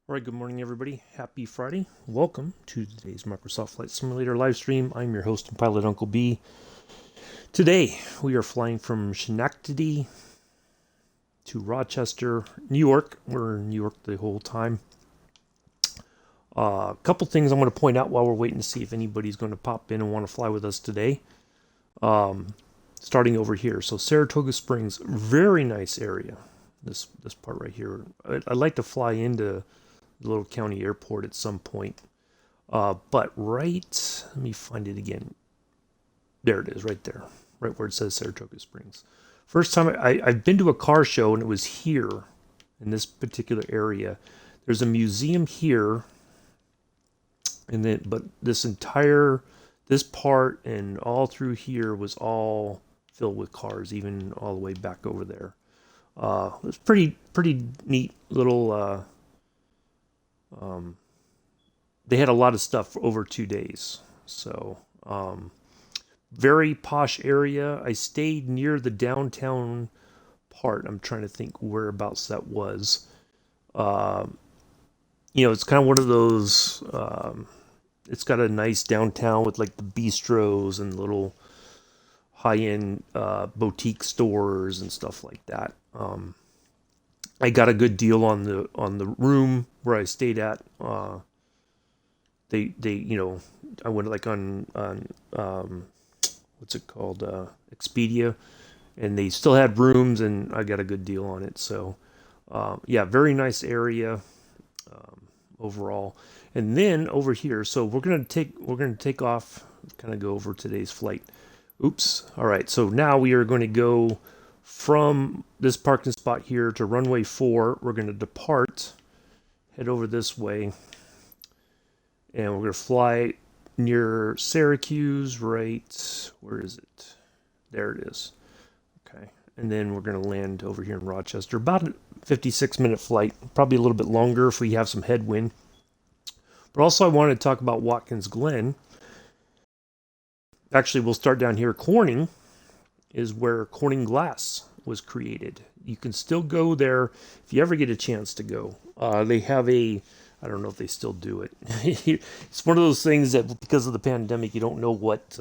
All right, good morning, everybody. Happy Friday. Welcome to today's Microsoft Flight Simulator live stream. I'm your host and pilot, Uncle B. Today, we are flying from Schenectady to Rochester, New York. We're in New York the whole time. A couple things I'm going to point out while we're waiting to see if anybody's going to pop in and want to fly with us today. Starting over here. So Saratoga Springs, very nice area. This part right here. I'd like to fly into the little county airport at some point. But right, let me find it again. There it is, right there, right where it says Saratoga Springs. First time I've been to a car show, and it was here in this particular area. There's a museum here, and then but this part and all through here was all filled with cars, even all the way back over there. It was pretty neat little. They had a lot of stuff for over 2 days. So, very posh area. I stayed near the downtown part. I'm trying to think whereabouts that was. It's kind of one of those, it's got a nice downtown with like the bistros and little high-end boutique stores and stuff like that. I got a good deal on the room where I stayed at. They I went like on what's it called, Expedia, and they still had rooms, and I got a good deal on it. So yeah, very nice area overall. And then over here, so we're gonna take off, kind of go over today's flight. Oops. All right. So now we are going to go from this parking spot here to runway 4. We're going to depart, head over this way, and we're going to fly near Syracuse, right? Where is it? There it is. Okay. And then we're going to land over here in Rochester. About a 56-minute flight, probably a little bit longer if we have some headwind. But also I wanted to talk about Watkins Glen. Actually, we'll start down here. Corning is where Corning glass was created. You can still go there if you ever get a chance to go. They have I don't know if they still do it. It's one of those things that because of the pandemic, you don't know what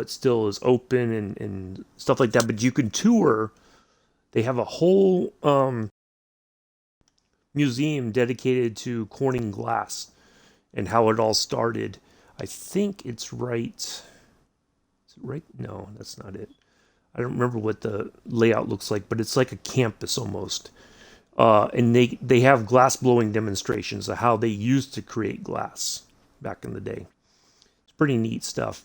still is open and stuff like that. But you can tour. They have a whole museum dedicated to Corning glass and how it all started. I think it's right. Is it right? No, that's not it. I don't remember what the layout looks like, but it's like a campus almost. And they have glass blowing demonstrations of how they used to create glass back in the day. It's pretty neat stuff.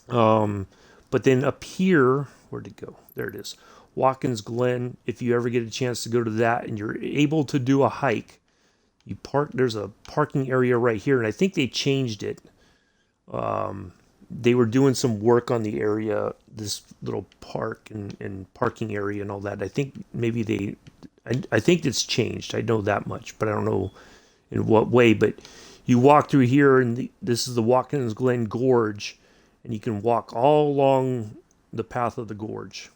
But then up here, where'd it go? There it is. Watkins Glen. If you ever get a chance to go to that and you're able to do a hike, you park. There's a parking area right here, and I think they changed it. They were doing some work on the area, this little park and parking area and all that. I think maybe I think it's changed. I know that much, but I don't know in what way. But you walk through here, and this is the Watkins Glen Gorge, and you can walk all along the path of the gorge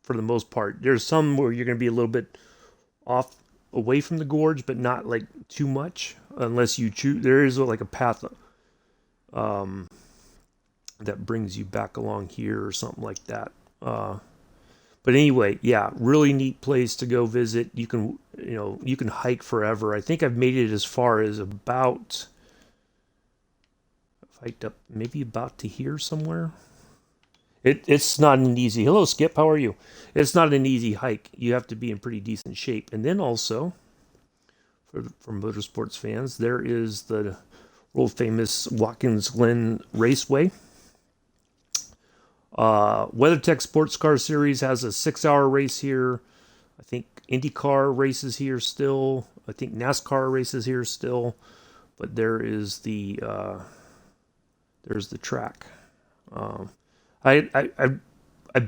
for the most part. There's some where you're going to be a little bit off away from the gorge, but not like too much unless you choose. There is like a path that brings you back along here or something like that. But anyway, yeah, really neat place to go visit. You can hike forever. I think I've made it as far as about, I've hiked up maybe about to here somewhere. It's not an easy. Hello, Skip. How are you? It's not an easy hike. You have to be in pretty decent shape. And then also, for motorsports fans, there is the world famous Watkins Glen Raceway. WeatherTech Sports Car Series has a 6-hour race here. I think IndyCar races here still. I think NASCAR races here still. But there's the track. I've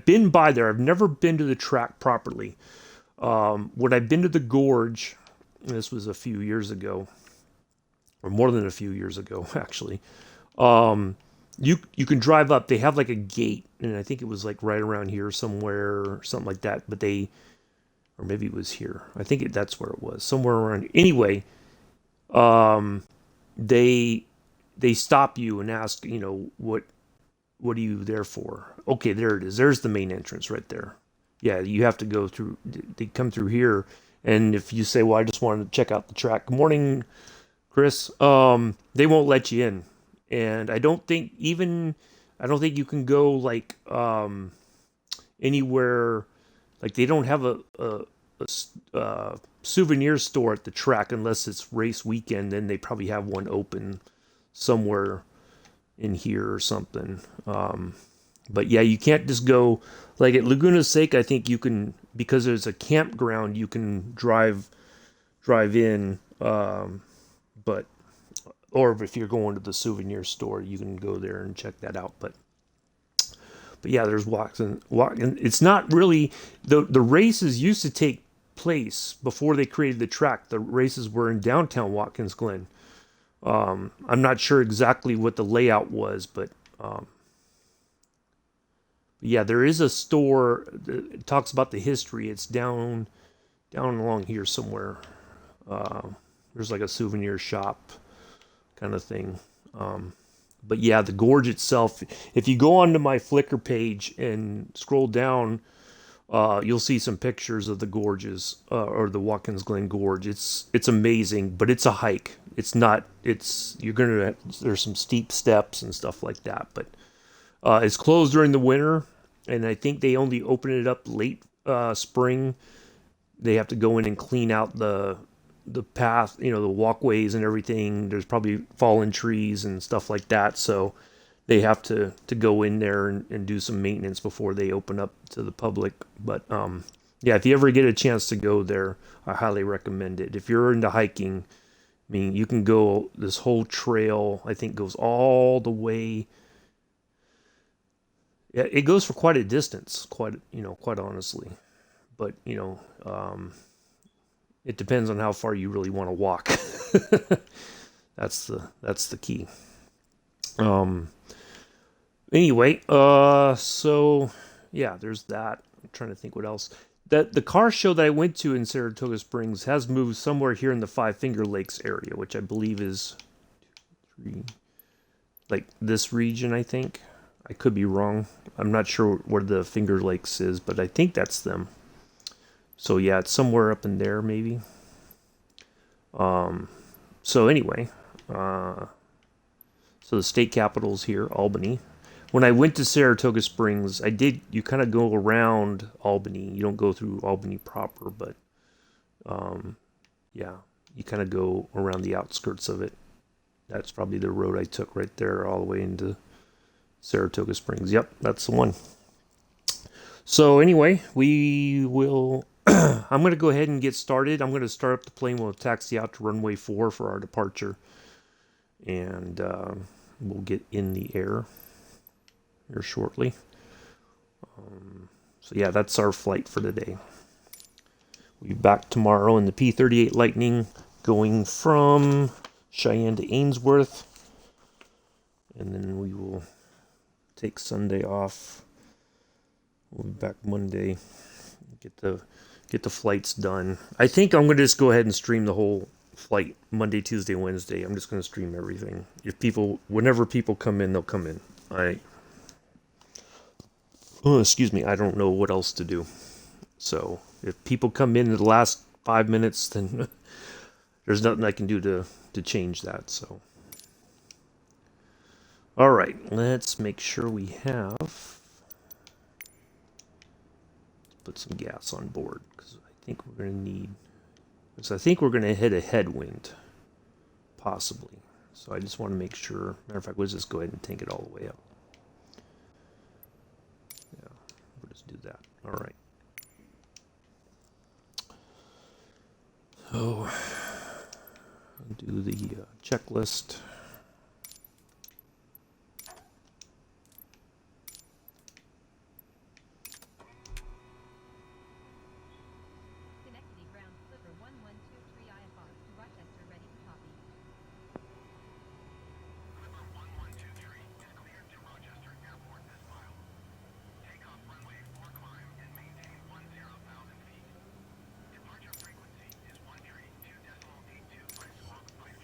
been by there. I've never been to the track properly. When I've been to the gorge, and this was a few years ago, or more than a few years ago, actually. You can drive up. They have like a gate, and I think it was like right around here somewhere, or something like that. But or maybe it was here. I think that's where it was, somewhere around. Anyway, um, they they stop you and ask, what are you there for? Okay, there it is. There's the main entrance right there. Yeah, you have to go through. They come through here, and if you say, "Well, I just wanted to check out the track," good morning, Chris. They won't let you in, and I don't think you can go like anywhere. Like they don't have a souvenir store at the track unless it's race weekend. Then they probably have one open somewhere in here or something. But yeah, you can't just go like at Laguna Seca. I think you can, because there's a campground. You can drive in, but or if you're going to the souvenir store, you can go there and check that out. But yeah, there's walking. It's not really the races used to take place before they created the track. The races were in downtown Watkins Glen. I'm not sure exactly what the layout was, but yeah, there is a store that talks about the history. It's down along here somewhere. There's like a souvenir shop kind of thing. But yeah, the gorge itself. If you go onto my Flickr page and scroll down, you'll see some pictures of the gorges or the Watkins Glen Gorge. It's amazing, but it's a hike. It's not. It's you're gonna. There's some steep steps and stuff like that, but it's closed during the winter, and I think they only open it up late spring. They have to go in and clean out the path, the walkways and everything. There's probably fallen trees and stuff like that, so they have to go in there and do some maintenance before they open up to the public. But yeah, if you ever get a chance to go there, I highly recommend it. If you're into hiking, I mean, you can go this whole trail. I think goes all the way. Yeah, it goes for quite a distance. Quite honestly. But it depends on how far you really want to walk. That's the key. Um. Anyway, so yeah, there's that. I'm trying to think what else. That the car show that I went to in Saratoga Springs has moved somewhere here in the Five Finger Lakes area, which I believe is like this region. I think I could be wrong. I'm not sure where the Finger Lakes is, but I think that's them. So yeah, it's somewhere up in there maybe. So anyway, uh, so the state capital's here, Albany. When I went to Saratoga Springs, you kind of go around Albany. You don't go through Albany proper, but yeah, you kind of go around the outskirts of it. That's probably the road I took right there all the way into Saratoga Springs. Yep, that's the one. So anyway, we will. I'm going to go ahead and get started. I'm going to start up the plane. We'll taxi out to runway 4 for our departure, and we'll get in the air here shortly. So yeah, that's our flight for today. We'll be back tomorrow in the P-38 Lightning, going from Cheyenne to Ainsworth, and then we will take Sunday off. We'll be back Monday. Get the flights done. I think I'm gonna just go ahead and stream the whole flight Monday, Tuesday, Wednesday. I'm just gonna stream everything. Whenever people come in, they'll come in. Excuse me. I don't know what else to do. So if people come in the last 5 minutes, then there's nothing I can do to change that. So, all right, let's make sure we have. Put some gas on board because I think we're going to need. Because I think we're going to hit a headwind, possibly. So I just want to make sure. Matter of fact, let's just go ahead and tank it all the way up. Yeah, we'll just do that. All right. So, do the checklist. Schenectady ground sliver 1123 IFR to Rochester, ready to copy. Sliver 1123 is cleared to Rochester Airport this mile. Takeoff runway 4 climb and maintain 10,000 feet. Departure frequency is 132.82 by squawk 5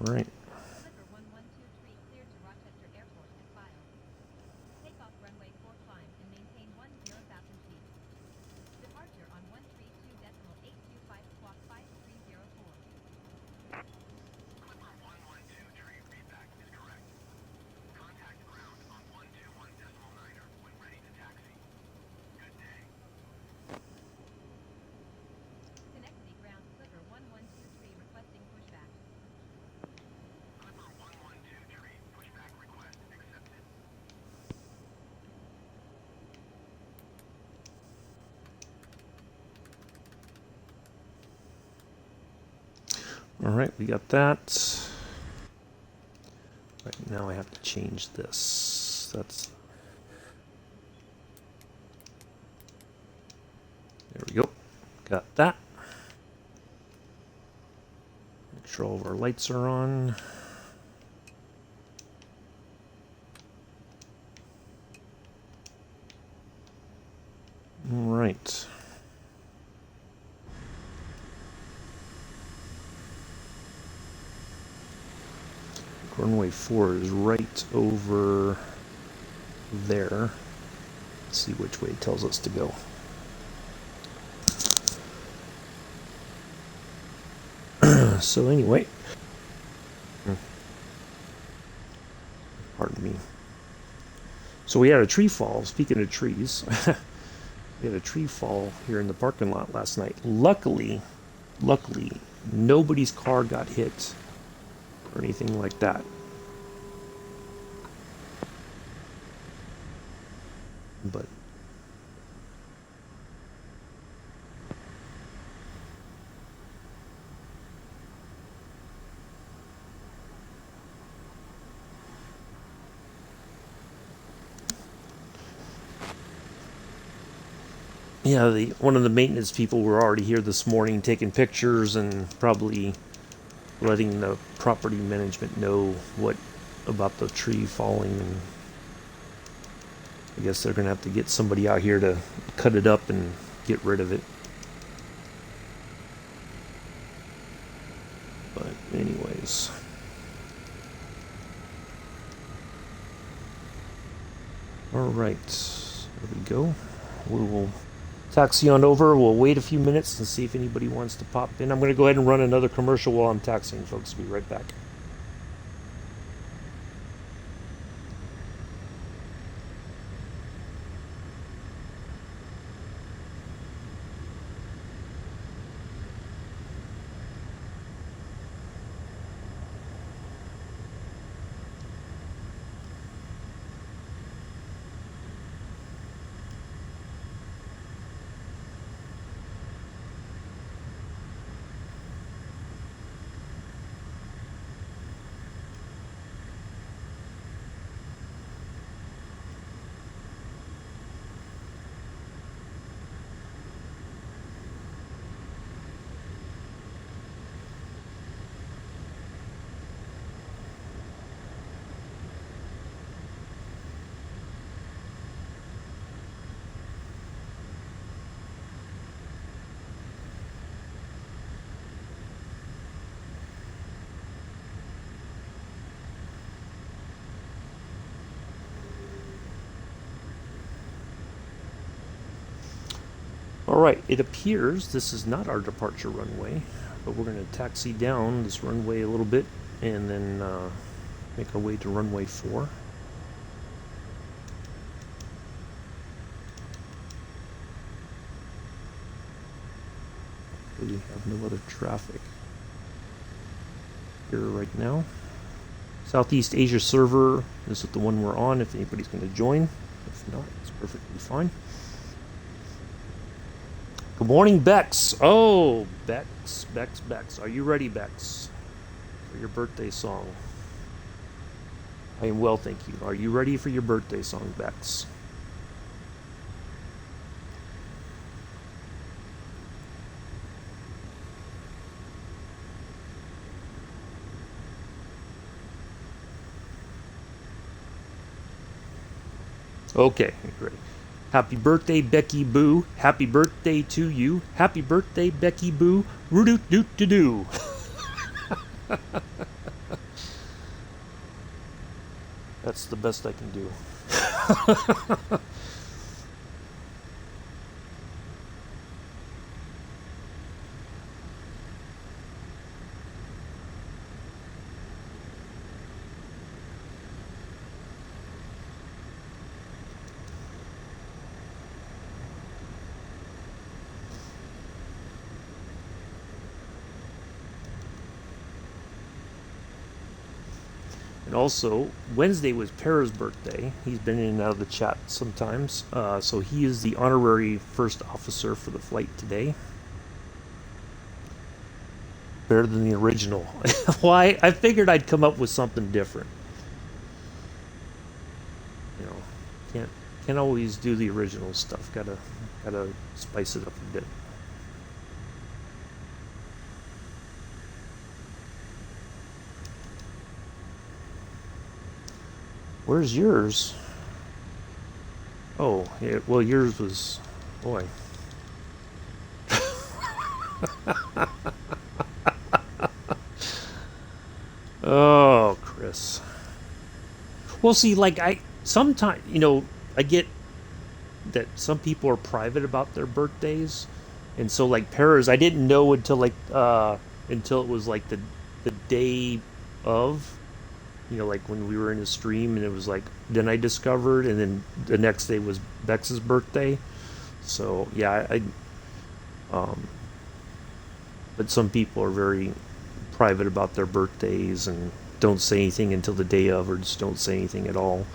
All right. Clipper 1123 cleared to Rochester Airport as filed. Takeoff runway 4 climb and maintain 10,000 feet. Departure on 132.825 squawk 5304. Clipper 1123, feedback is correct. Contact ground on 121.9er when ready to taxi. Good day. Schenectady ground Clipper 1123 requesting pushback. Clipper 1123, pushback request accepted. All right, we got that. Right, now I have to change this. There we go. Got that. Make sure all of our lights are on. All right. Runway 4 is right over there. Let's see which way it tells us to go. So anyway, pardon me. So we had a tree fall. Speaking of trees, we had a tree fall here in the parking lot last night. Luckily, nobody's car got hit or anything like that. But yeah, one of the maintenance people were already here this morning taking pictures and probably letting the property management know what about the tree falling, and I guess they're gonna have to get somebody out here to cut it up and get rid of it. But anyways, all right, there we go. We will taxi on over. We'll wait a few minutes and see if anybody wants to pop in. I'm going to go ahead and run another commercial while I'm taxiing, folks. Be right back. All right, it appears this is not our departure runway, but we're going to taxi down this runway a little bit and then make our way to runway 4. We have no other traffic here right now. Southeast Asia server, this is the one we're on if anybody's going to join. If not, it's perfectly fine. Good morning, Bex. Oh, Bex. Are you ready, Bex, for your birthday song? I am well, thank you. Are you ready for your birthday song, Bex? Okay, great. Happy birthday, Becky Boo. Happy birthday to you. Happy birthday, Becky Boo. Roo-doot-doot-to-doo. That's the best I can do. And also, Wednesday was Para's birthday. He's been in and out of the chat sometimes. So he is the honorary first officer for the flight today. Better than the original. Why? I figured I'd come up with something different. You know, can't always do the original stuff. Gotta spice it up a bit. Where's yours? Oh, yeah, well, yours was, boy. Oh, Chris. Well, see, like sometimes, I get that some people are private about their birthdays, and so like Paris, I didn't know until it was like the day of, like when we were in a stream, and it was like then I discovered, and then the next day was Bex's birthday. So yeah, um, but some people are very private about their birthdays and don't say anything until the day of, or just don't say anything at all.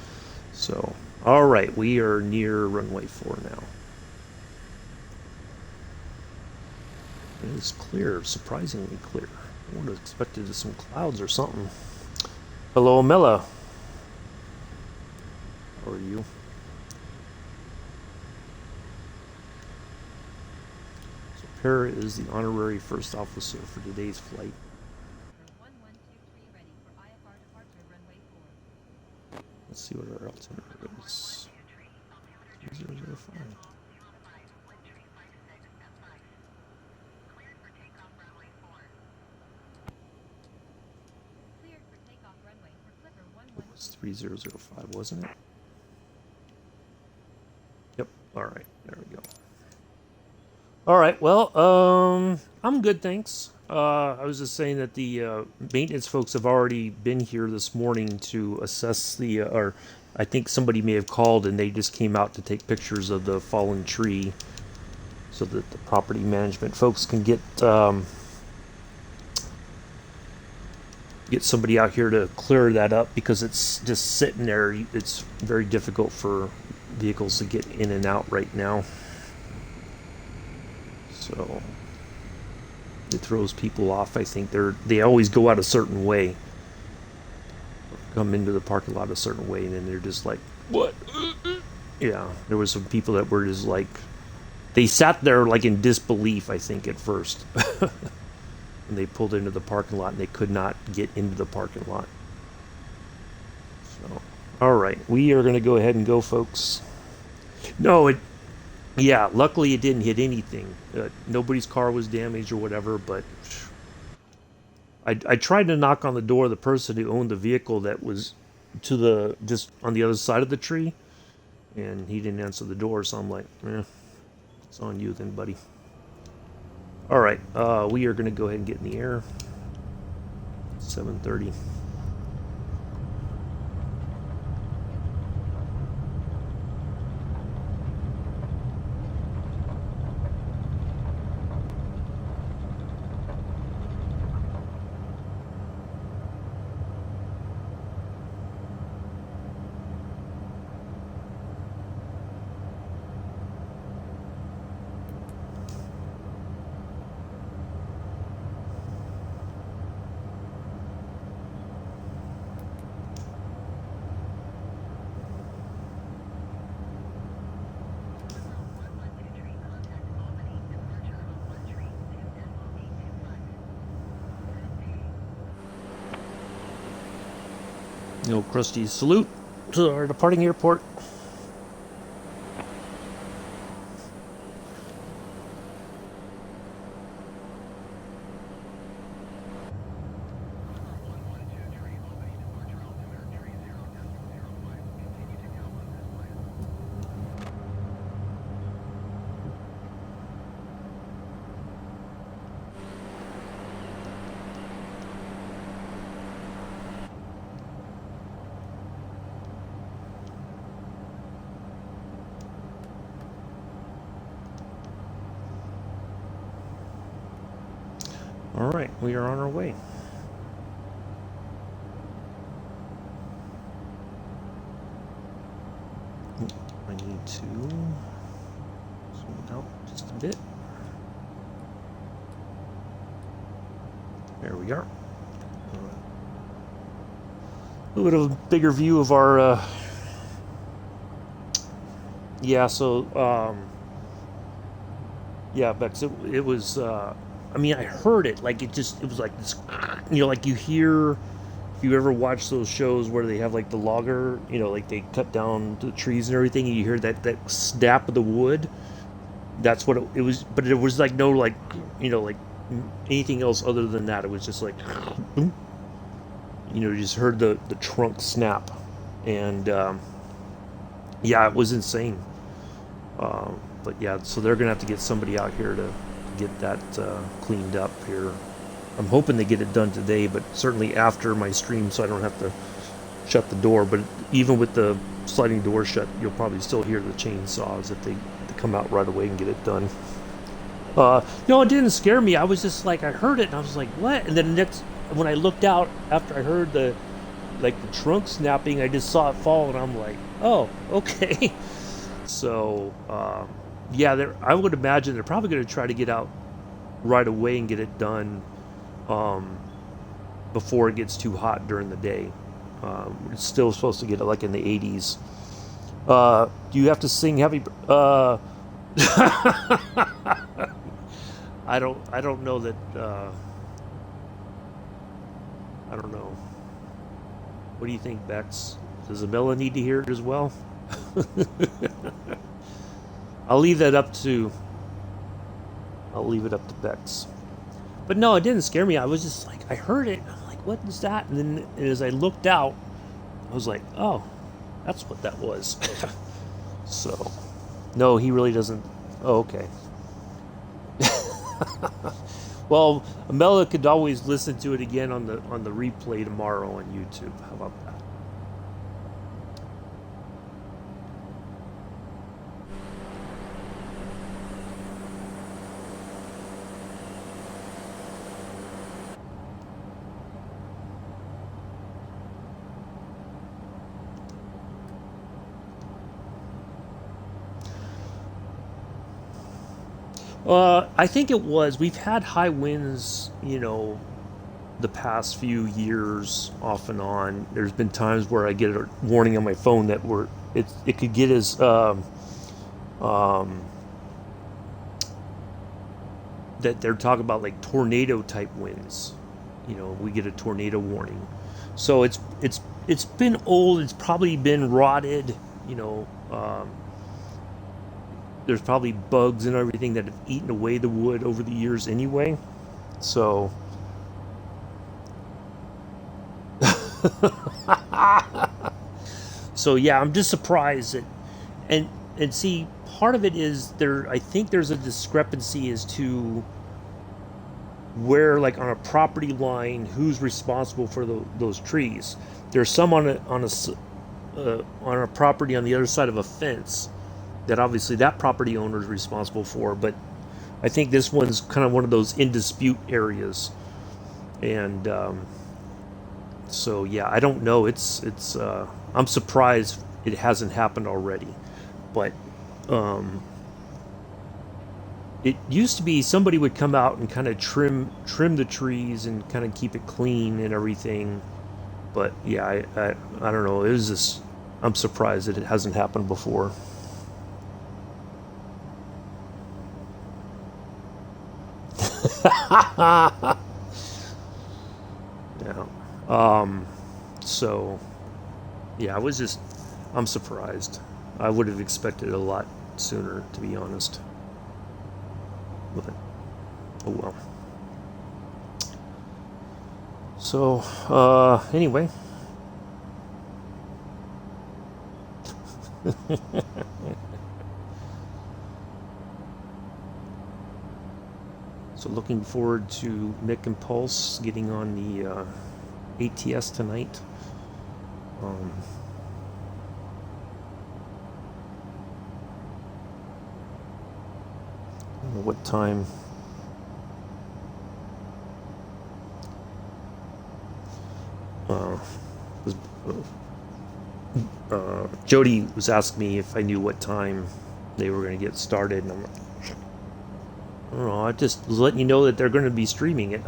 So, all right, we are near runway 4 now. It is clear, surprisingly clear. I would have expected some clouds or something. Hello, Mela. How are you? So, Para is the honorary first officer for today's flight. 1123 ready for IFR departure runway 4. Let's see what our altimeter is. 3005. Cleared for takeoff runway for Clipper It was 1123. 3005, wasn't it? Yep. All right. There we go. All right. Well, I'm good, thanks. I was just saying that the maintenance folks have already been here this morning to assess or I think somebody may have called and they just came out to take pictures of the fallen tree, so that the property management folks can get somebody out here to clear that up, because it's just sitting there. It's very difficult for vehicles to get in and out right now. So it throws people off. I think they always go out a certain way, come into the parking lot a certain way, and then they're just like, what? Yeah, there was some people that were just like, they sat there like in disbelief, I think, at first. And they pulled into the parking lot and they could not get into the parking lot. So, all right, we are going to go ahead and go, folks. No, yeah, luckily it didn't hit anything. Nobody's car was damaged or whatever, but I tried to knock on the door of the person who owned the vehicle that was just on the other side of the tree, and he didn't answer the door, so I'm like, it's on you then, buddy. All right, we are going to go ahead and get in the air. 7:30. Krusty salute to our departing airport. All right, we are on our way. I need to zoom out just a bit. There we are. A little bit of a bigger view of our. Yeah, so yeah, Bex, it was. I mean, I heard it like it was like this, like you hear. If you ever watch those shows where they have like the logger, like they cut down the trees and everything, and you hear that snap of the wood. That's what it was, but it was like no like, like anything else other than that. It was just like, you just heard the trunk snap, and yeah, it was insane. But yeah, so they're gonna have to get somebody out here to get that cleaned up here. I'm hoping they get it done today, but certainly after my stream, so I don't have to shut the door. But even with the sliding door shut, you'll probably still hear the chainsaws if they come out right away and get it done. No, it didn't scare me. I was just like, I heard it and I was like, what? And then when I looked out after I heard the trunk snapping, I just saw it fall and I'm like, oh, okay. So, yeah, I would imagine they're probably going to try to get out right away and get it done before it gets too hot during the day. It's still supposed to get like in the 80s. Do you have to sing heavy? I don't know that. I don't know. What do you think, Bex? Does Amela need to hear it as well? I'll leave it up to Bex. But no, it didn't scare me. I was just like, I heard it. I'm like, what is that? And then as I looked out, I was like, oh, that's what that was. So, no, he really doesn't. Oh, okay. Well, Amela could always listen to it again on the replay tomorrow on YouTube. How about that? I think it was. We've had high winds, the past few years off and on. There's been times where I get a warning on my phone that it could get as that they're talking about like tornado type winds. We get a tornado warning. So it's been old. It's probably been rotted. There's probably bugs and everything that have eaten away the wood over the years anyway. So so yeah, I'm just surprised that and see, part of it is I think there's a discrepancy as to where, like on a property line, who's responsible for those trees. There's some on a property on the other side of a fence that obviously that property owner is responsible for, but I think this one's kind of one of those in dispute areas, and so yeah, I don't know. It's I'm surprised it hasn't happened already, but it used to be somebody would come out and kind of trim the trees and kind of keep it clean and everything, but yeah, I don't know. It was just, I'm surprised that it hasn't happened before. Yeah. So, yeah, I'm surprised. I would have expected it a lot sooner, to be honest. But, oh well. So, anyway. So looking forward to Mick and Pulse getting on the ATS tonight. I don't know what time. Uh, was, Jody was asking me if I knew what time they were going to get started, and I'm like, I don't know. I just was letting you know that they're going to be streaming it.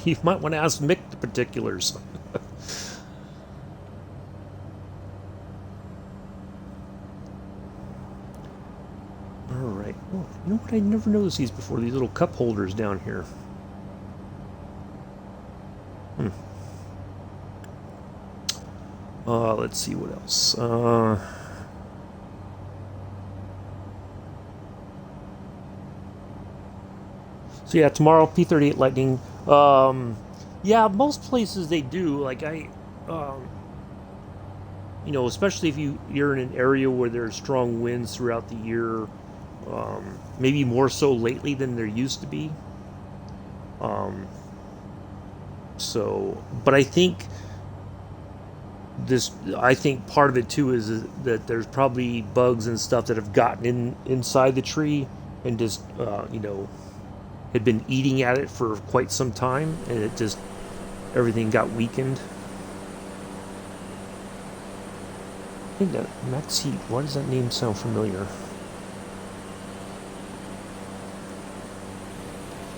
You might want to ask Mick the particulars. All right. Oh, you know what? I never noticed these before. These little cup holders down here. Hmm. Let's see what else. So yeah, tomorrow P-38 Lightning. Yeah, most places they do. Like um, especially if you're in an area where there's strong winds throughout the year. Maybe more so lately than there used to be. Um, but I think part of it too is that there's probably bugs and stuff that have gotten inside the tree and just had been eating at it for quite some time, and it just everything got weakened. I think that Max Heat. Why does that name sound familiar?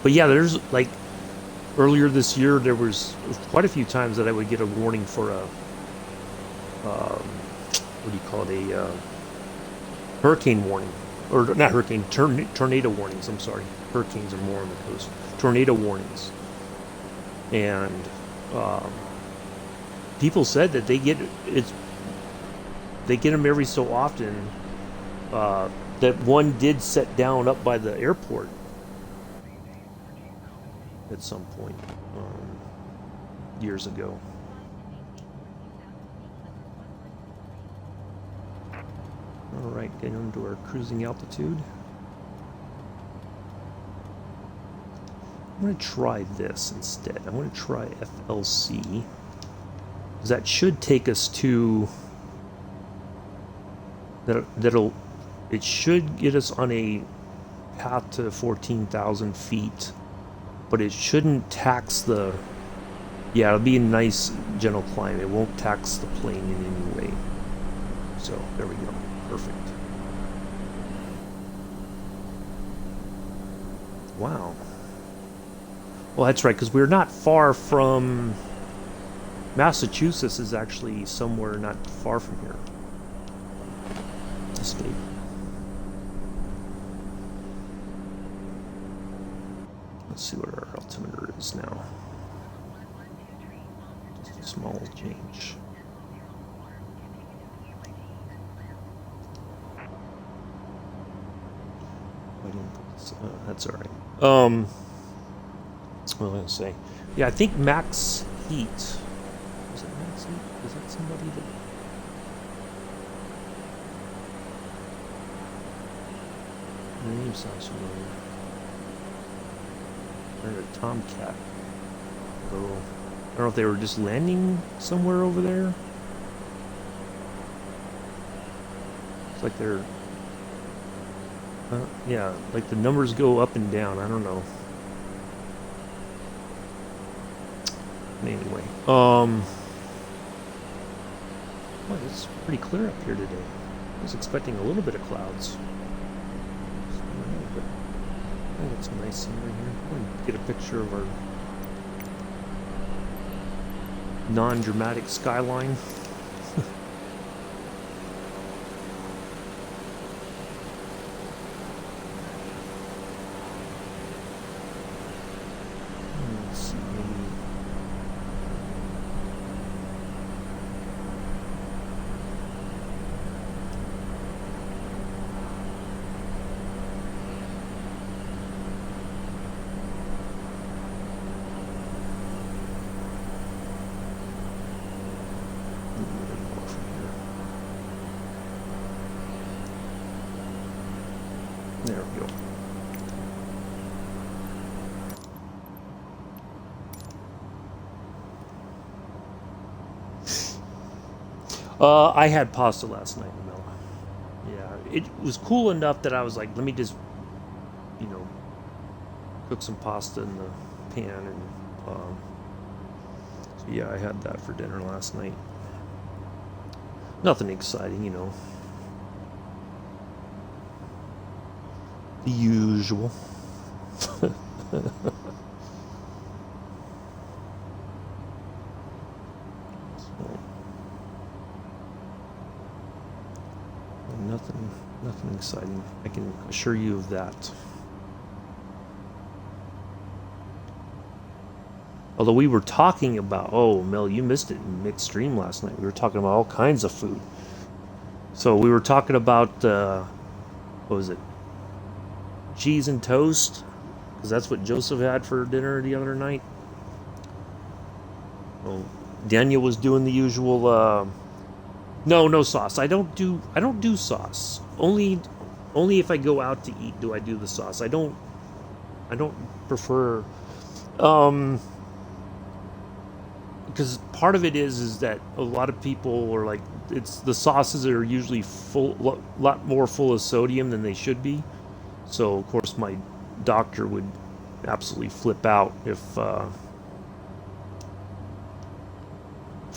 But yeah, there's like earlier this year there was quite a few times that I would get a warning for a what do you call it, a hurricane warning, or not hurricane, tornado warnings. I'm sorry, hurricanes are more on the coast. Tornado warnings, and um, people said that they get them every so often. That one did set down up by the airport at some point years ago. All right, getting into our cruising altitude. I'm going to try this instead. I'm going to try FLC. That should take us to... It should get us on a path to 14,000 feet, but it shouldn't tax the... Yeah, it'll be a nice, gentle climb. It won't tax the plane in any way. So, there we go. Perfect. Wow. Well, that's right, because we're not far from... Massachusetts is actually somewhere not far from here. Escape. Let's see what our altimeter is now. Just a small change. I didn't put this, that's all right. What was I gonna say? Yeah, I think Max Heat. Is it Max Heat? Is that somebody that? The name sounds familiar. They're a Tomcat. So, I don't know if they were just landing somewhere over there. It's like they're. Yeah, like the numbers go up and down. I don't know. Anyway, well, it's pretty clear up here today. I was expecting a little bit of clouds. But I got some nice scenery here. I'm going to get a picture of our non-dramatic skyline. Let's see, maybe. There we go. I had pasta last night, Mel. Yeah, it was cool enough that I was like, let me just, you know, cook some pasta in the pan and So yeah, I had that for dinner last night. Nothing exciting, you know. The usual. So, nothing exciting. I can assure you of that. Although we were talking about, oh, Mel, you missed it in midstream last night. We were talking about all kinds of food. So we were talking about, what was it? Cheese and toast, because that's what Joseph had for dinner the other night. Well, Daniel was doing the usual. No sauce. I don't do sauce. Only if I go out to eat do I do the sauce. I don't prefer. Um, because part of it is that a lot of people are like, it's the sauces are usually lot more full of sodium than they should be. So of course my doctor would absolutely flip out if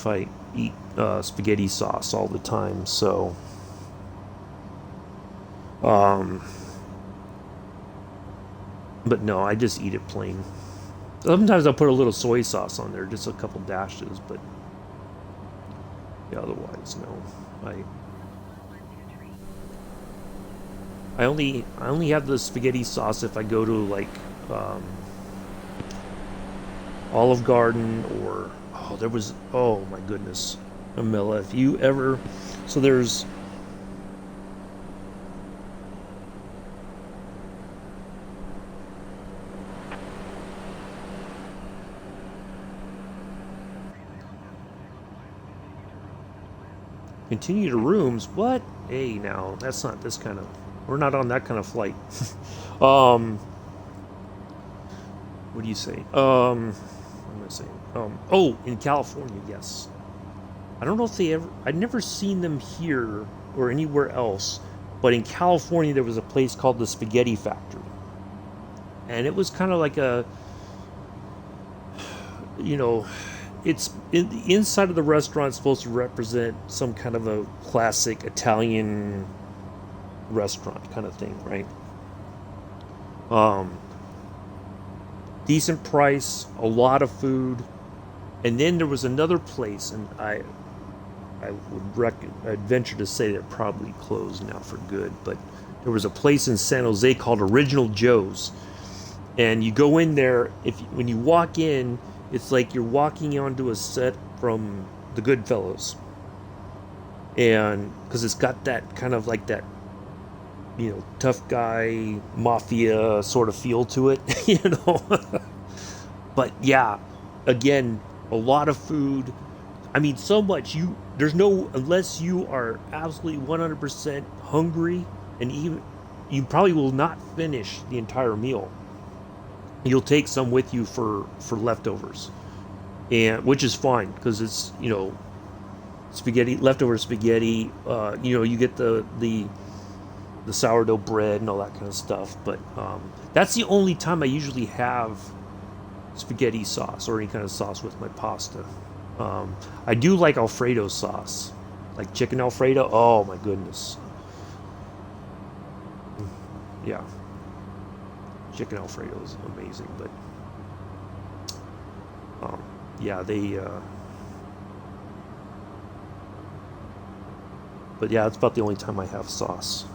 I eat spaghetti sauce all the time. So um, but no, I just eat it plain. Sometimes I'll put a little soy sauce on there, just a couple dashes, but yeah, otherwise no. I I only have the spaghetti sauce if I go to like um, Olive Garden or oh my goodness, Amilla, if you ever so there's continue to rooms. What? Hey, now that's not this kind of. We're not on that kind of flight. um, what do you say? What am I saying? Oh, in California, yes. I don't know if they ever. I'd never seen them here or anywhere else, but in California there was a place called the Spaghetti Factory, and it was kind of like a, you know, the inside of the restaurant is supposed to represent some kind of a classic Italian restaurant kind of thing, right? Um, Decent price, a lot of food, and then there was another place, and I'd venture to say that probably closed now for good, but there was a place in San Jose called Original Joe's, and you go in there. If when you walk in, it's like you're walking onto a set from The Goodfellas, and because it's got that kind of like that, tough guy mafia sort of feel to it, But yeah, again, a lot of food. I mean, so much there's no unless you are absolutely 100% hungry, and even you probably will not finish the entire meal. You'll take some with you for leftovers, and which is fine because it's spaghetti, leftover spaghetti. You get the sourdough bread and all that kind of stuff. But that's the only time I usually have spaghetti sauce or any kind of sauce with my pasta. I do like Alfredo sauce, like chicken Alfredo. Oh my goodness, yeah, chicken Alfredo is amazing. But yeah, but yeah, it's about the only time I have sauce.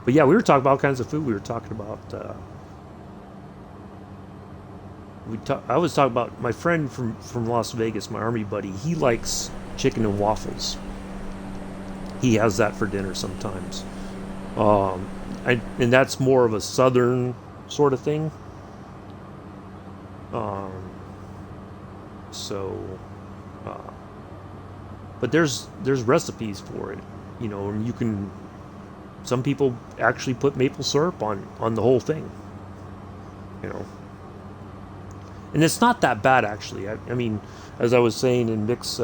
But yeah, we were talking about all kinds of food. We were talking about I was talking about my friend from Las Vegas, my army buddy. He likes chicken and waffles. He has that for dinner sometimes. Um, and that's more of a southern sort of thing. Um, so, uh, but there's recipes for it, and you can. Some people actually put maple syrup on the whole thing, you know. And it's not that bad actually. I mean, as I was saying in mix,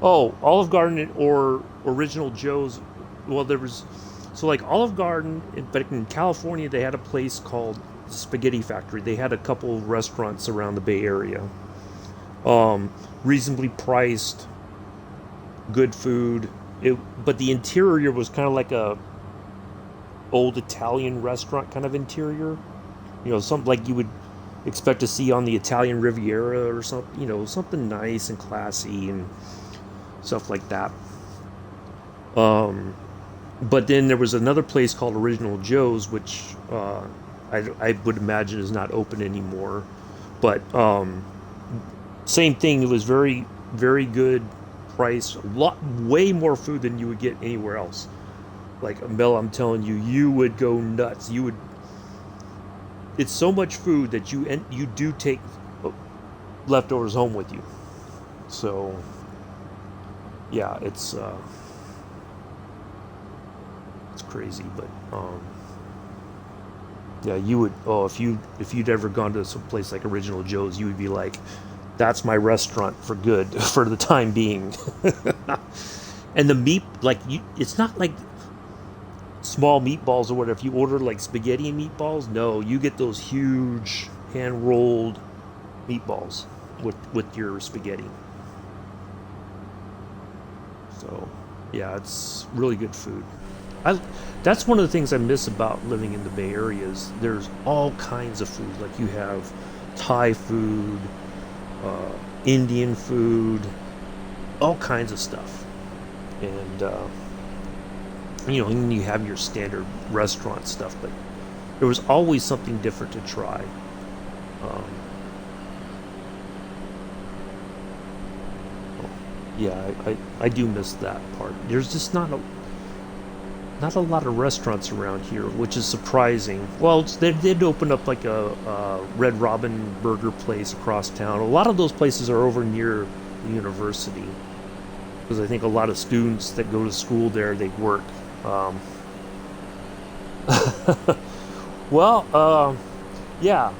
Olive Garden or Original Joe's. Well, there was so like Olive Garden, but in California they had a place called Spaghetti Factory. They had a couple of restaurants around the Bay Area, Reasonably priced, good food. But the interior was kind of like a old Italian restaurant kind of interior. Something like you would expect to see on the Italian Riviera or something. Something nice and classy and stuff like that. But then there was another place called Original Joe's, which I would imagine is not open anymore. But same thing. It was very, very good price. Way more food than you would get anywhere else. Like Mel, I'm telling you, you would go nuts. You would. It's so much food that you do take leftovers home with you. So yeah, it's crazy, but yeah, you would. Oh, if you'd ever gone to some place like Original Joe's, you would be like, that's my restaurant for good for the time being. And the meat, like it's not like small meatballs or whatever. If you order like spaghetti and meatballs, no, you get those huge hand rolled meatballs with your spaghetti. So yeah, it's really good food. I That's one of the things I miss about living in the Bay Area is there's all kinds of food. Like you have Thai food, uh, Indian food, all kinds of stuff, and and you have your standard restaurant stuff, but there was always something different to try. Um, yeah, I do miss that part. There's just not a lot of restaurants around here, which is surprising. Well, they did open up like a Red Robin burger place across town. A lot of those places are over near the university because I think a lot of students that go to school there they work. Um, well, yeah.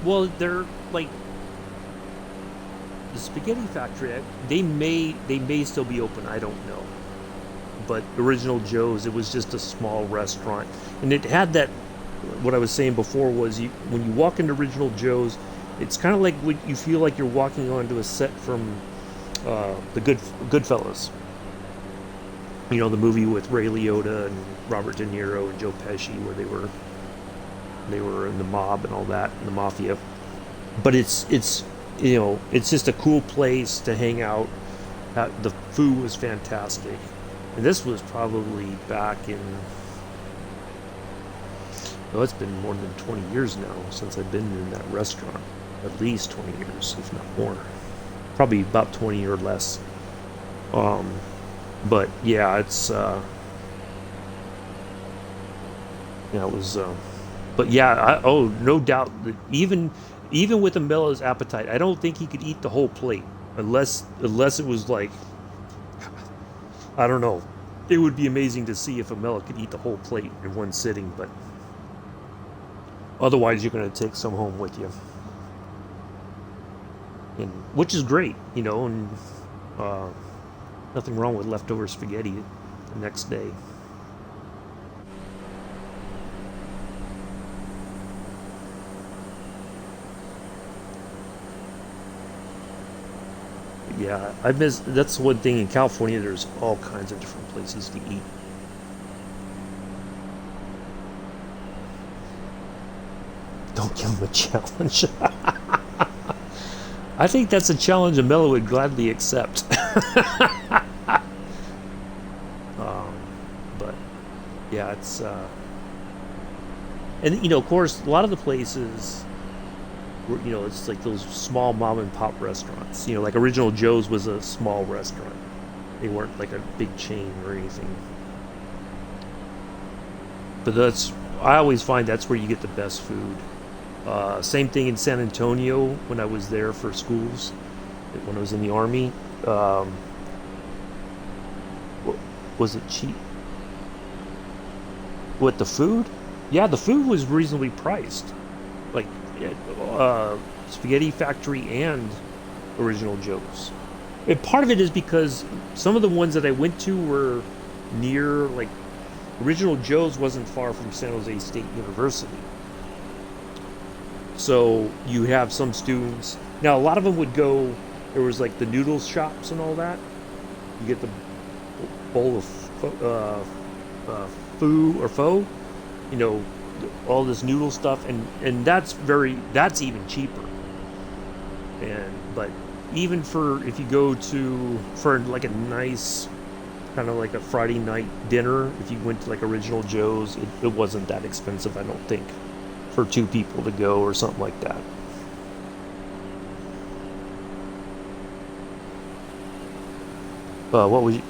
Well, they're like the spaghetti factory. They may still be open. I don't know. But Original Joe's, it was just a small restaurant, and it had that. What I was saying before was when you walk into Original Joe's, it's kind of like you feel like you're walking onto a set from the Goodfellas. The movie with Ray Liotta and Robert De Niro and Joe Pesci, where they were in the mob and all that, and the mafia. But it's just a cool place to hang out. The food was fantastic. And this was probably back in, well, it's been more than 20 years now since I've been in that restaurant. At least 20 years, if not more. Probably about 20 or less. Um, but yeah, it was, but yeah, oh, no doubt that even with Amella's appetite, I don't think he could eat the whole plate unless it was like, I don't know. It would be amazing to see if Amela could eat the whole plate in one sitting, but otherwise you're going to take some home with you, and which is great, and uh, nothing wrong with leftover spaghetti the next day. Yeah, I miss. That's one thing in California. There's all kinds of different places to eat. Don't give them a challenge. I think that's a challenge Amela would gladly accept. um, but yeah, and of course, a lot of the places it's like those small mom and pop restaurants. Like Original Joe's was a small restaurant. They weren't like a big chain or anything. But I always find that's where you get the best food. Same thing in San Antonio when I was there for schools, when I was in the army. Um, was it cheap? What, the food? Yeah, the food was reasonably priced. Like Spaghetti Factory and Original Joe's. And part of it is because some of the ones that I went to were near, like, Original Joe's wasn't far from San Jose State University. So you have some students. Now, a lot of them would go, there was like the noodles shops and all that. You get the bowl of pho, you know, all this noodle stuff. And that's even cheaper. But even for, if you go for like a nice, kind of like a Friday night dinner, if you went to like Original Joe's, it wasn't that expensive, I don't think, for two people to go or something like that. What was you,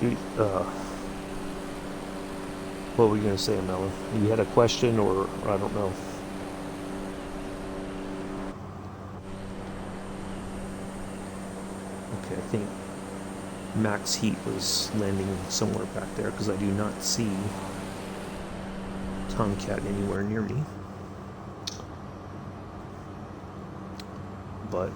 what were you gonna say, Mella? You had a question, or I don't know. Okay, I think Max Heat was landing somewhere back there because I do not see Tomcat anywhere near me. But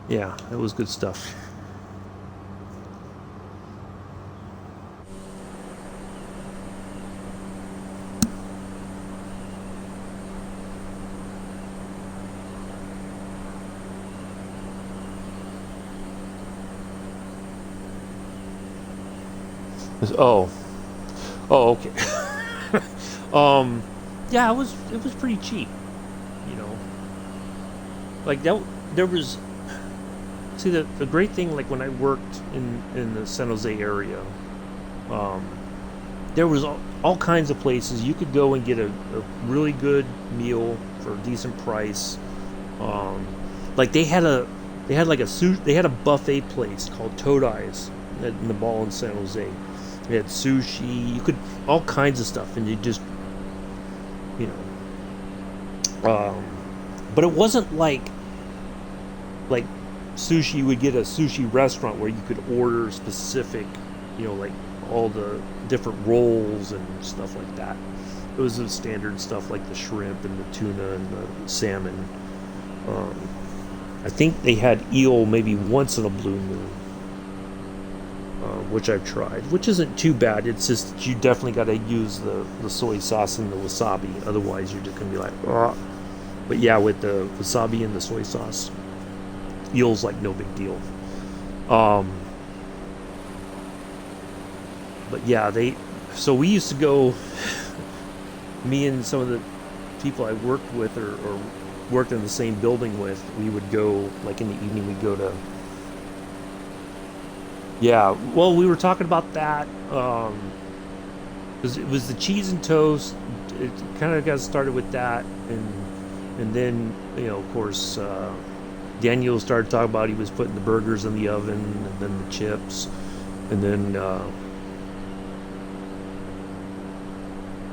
yeah, it was good stuff. Oh, oh, okay. um, yeah, it was pretty cheap, you know. Like that, there was. See, the great thing, like when I worked in the San Jose area, um, there was all kinds of places you could go and get a really good meal for a decent price. Um, like they had a buffet place called Toad Eyes in the mall in San Jose. They had sushi, you could all kinds of stuff, and you just, you know, but it wasn't like sushi. You would get a sushi restaurant where you could order specific, you know, like all the different rolls and stuff like that. It was the standard stuff like the shrimp and the tuna and the salmon. Um, I think they had eel maybe once in a blue moon, which I've tried, which isn't too bad. It's just you definitely got to use the soy sauce and the wasabi, otherwise you're just gonna be like, oh. But yeah, with the wasabi and the soy sauce, eel's like no big deal. Um, but yeah, so we used to go, me and some of the people I worked with or worked in the same building with, we would go, like in the evening, we'd go to, yeah, well, we were talking about that. 'Cause it was the cheese and toast. It kind of got started with that, and then, you know, of course, Daniel started talking about he was putting the burgers in the oven, and then the chips, and then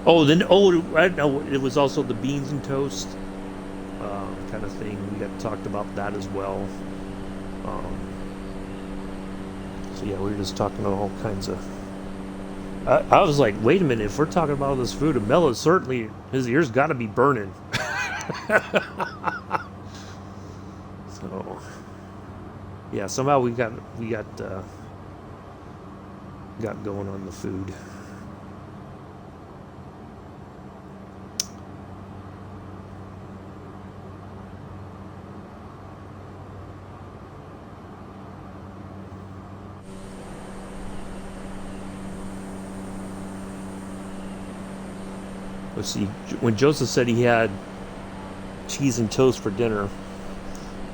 I know it was also the beans and toast kind of thing. We got talked about that as well. Um, so yeah, we were just talking about all kinds of. I was like, wait a minute, if we're talking about this food, Mela certainly his ears got to be burning. So yeah, somehow got going on the food. Let's see. When Joseph said he had cheese and toast for dinner,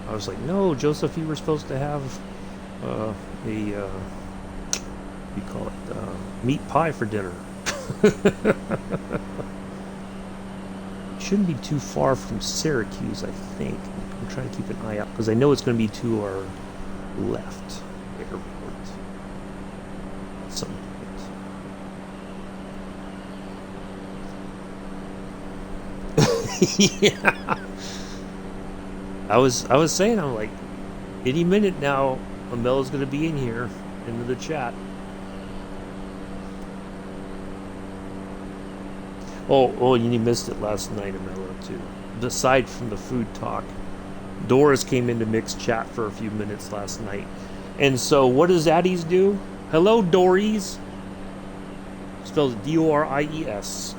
I was like, no, Joseph, you were supposed to have what do you call it, meat pie for dinner. Shouldn't be too far from Syracuse, I think. I'm trying to keep an eye out because I know it's going to be to our left airport at some point. Yeah. I was saying, I'm like, any minute now, Amel's gonna be in here into the chat. Oh, you missed it last night, Amela, too. Aside from the food talk, Doris came into mixed chat for a few minutes last night, And so what does Addie's do? Hello, Dories. Spelled Dories.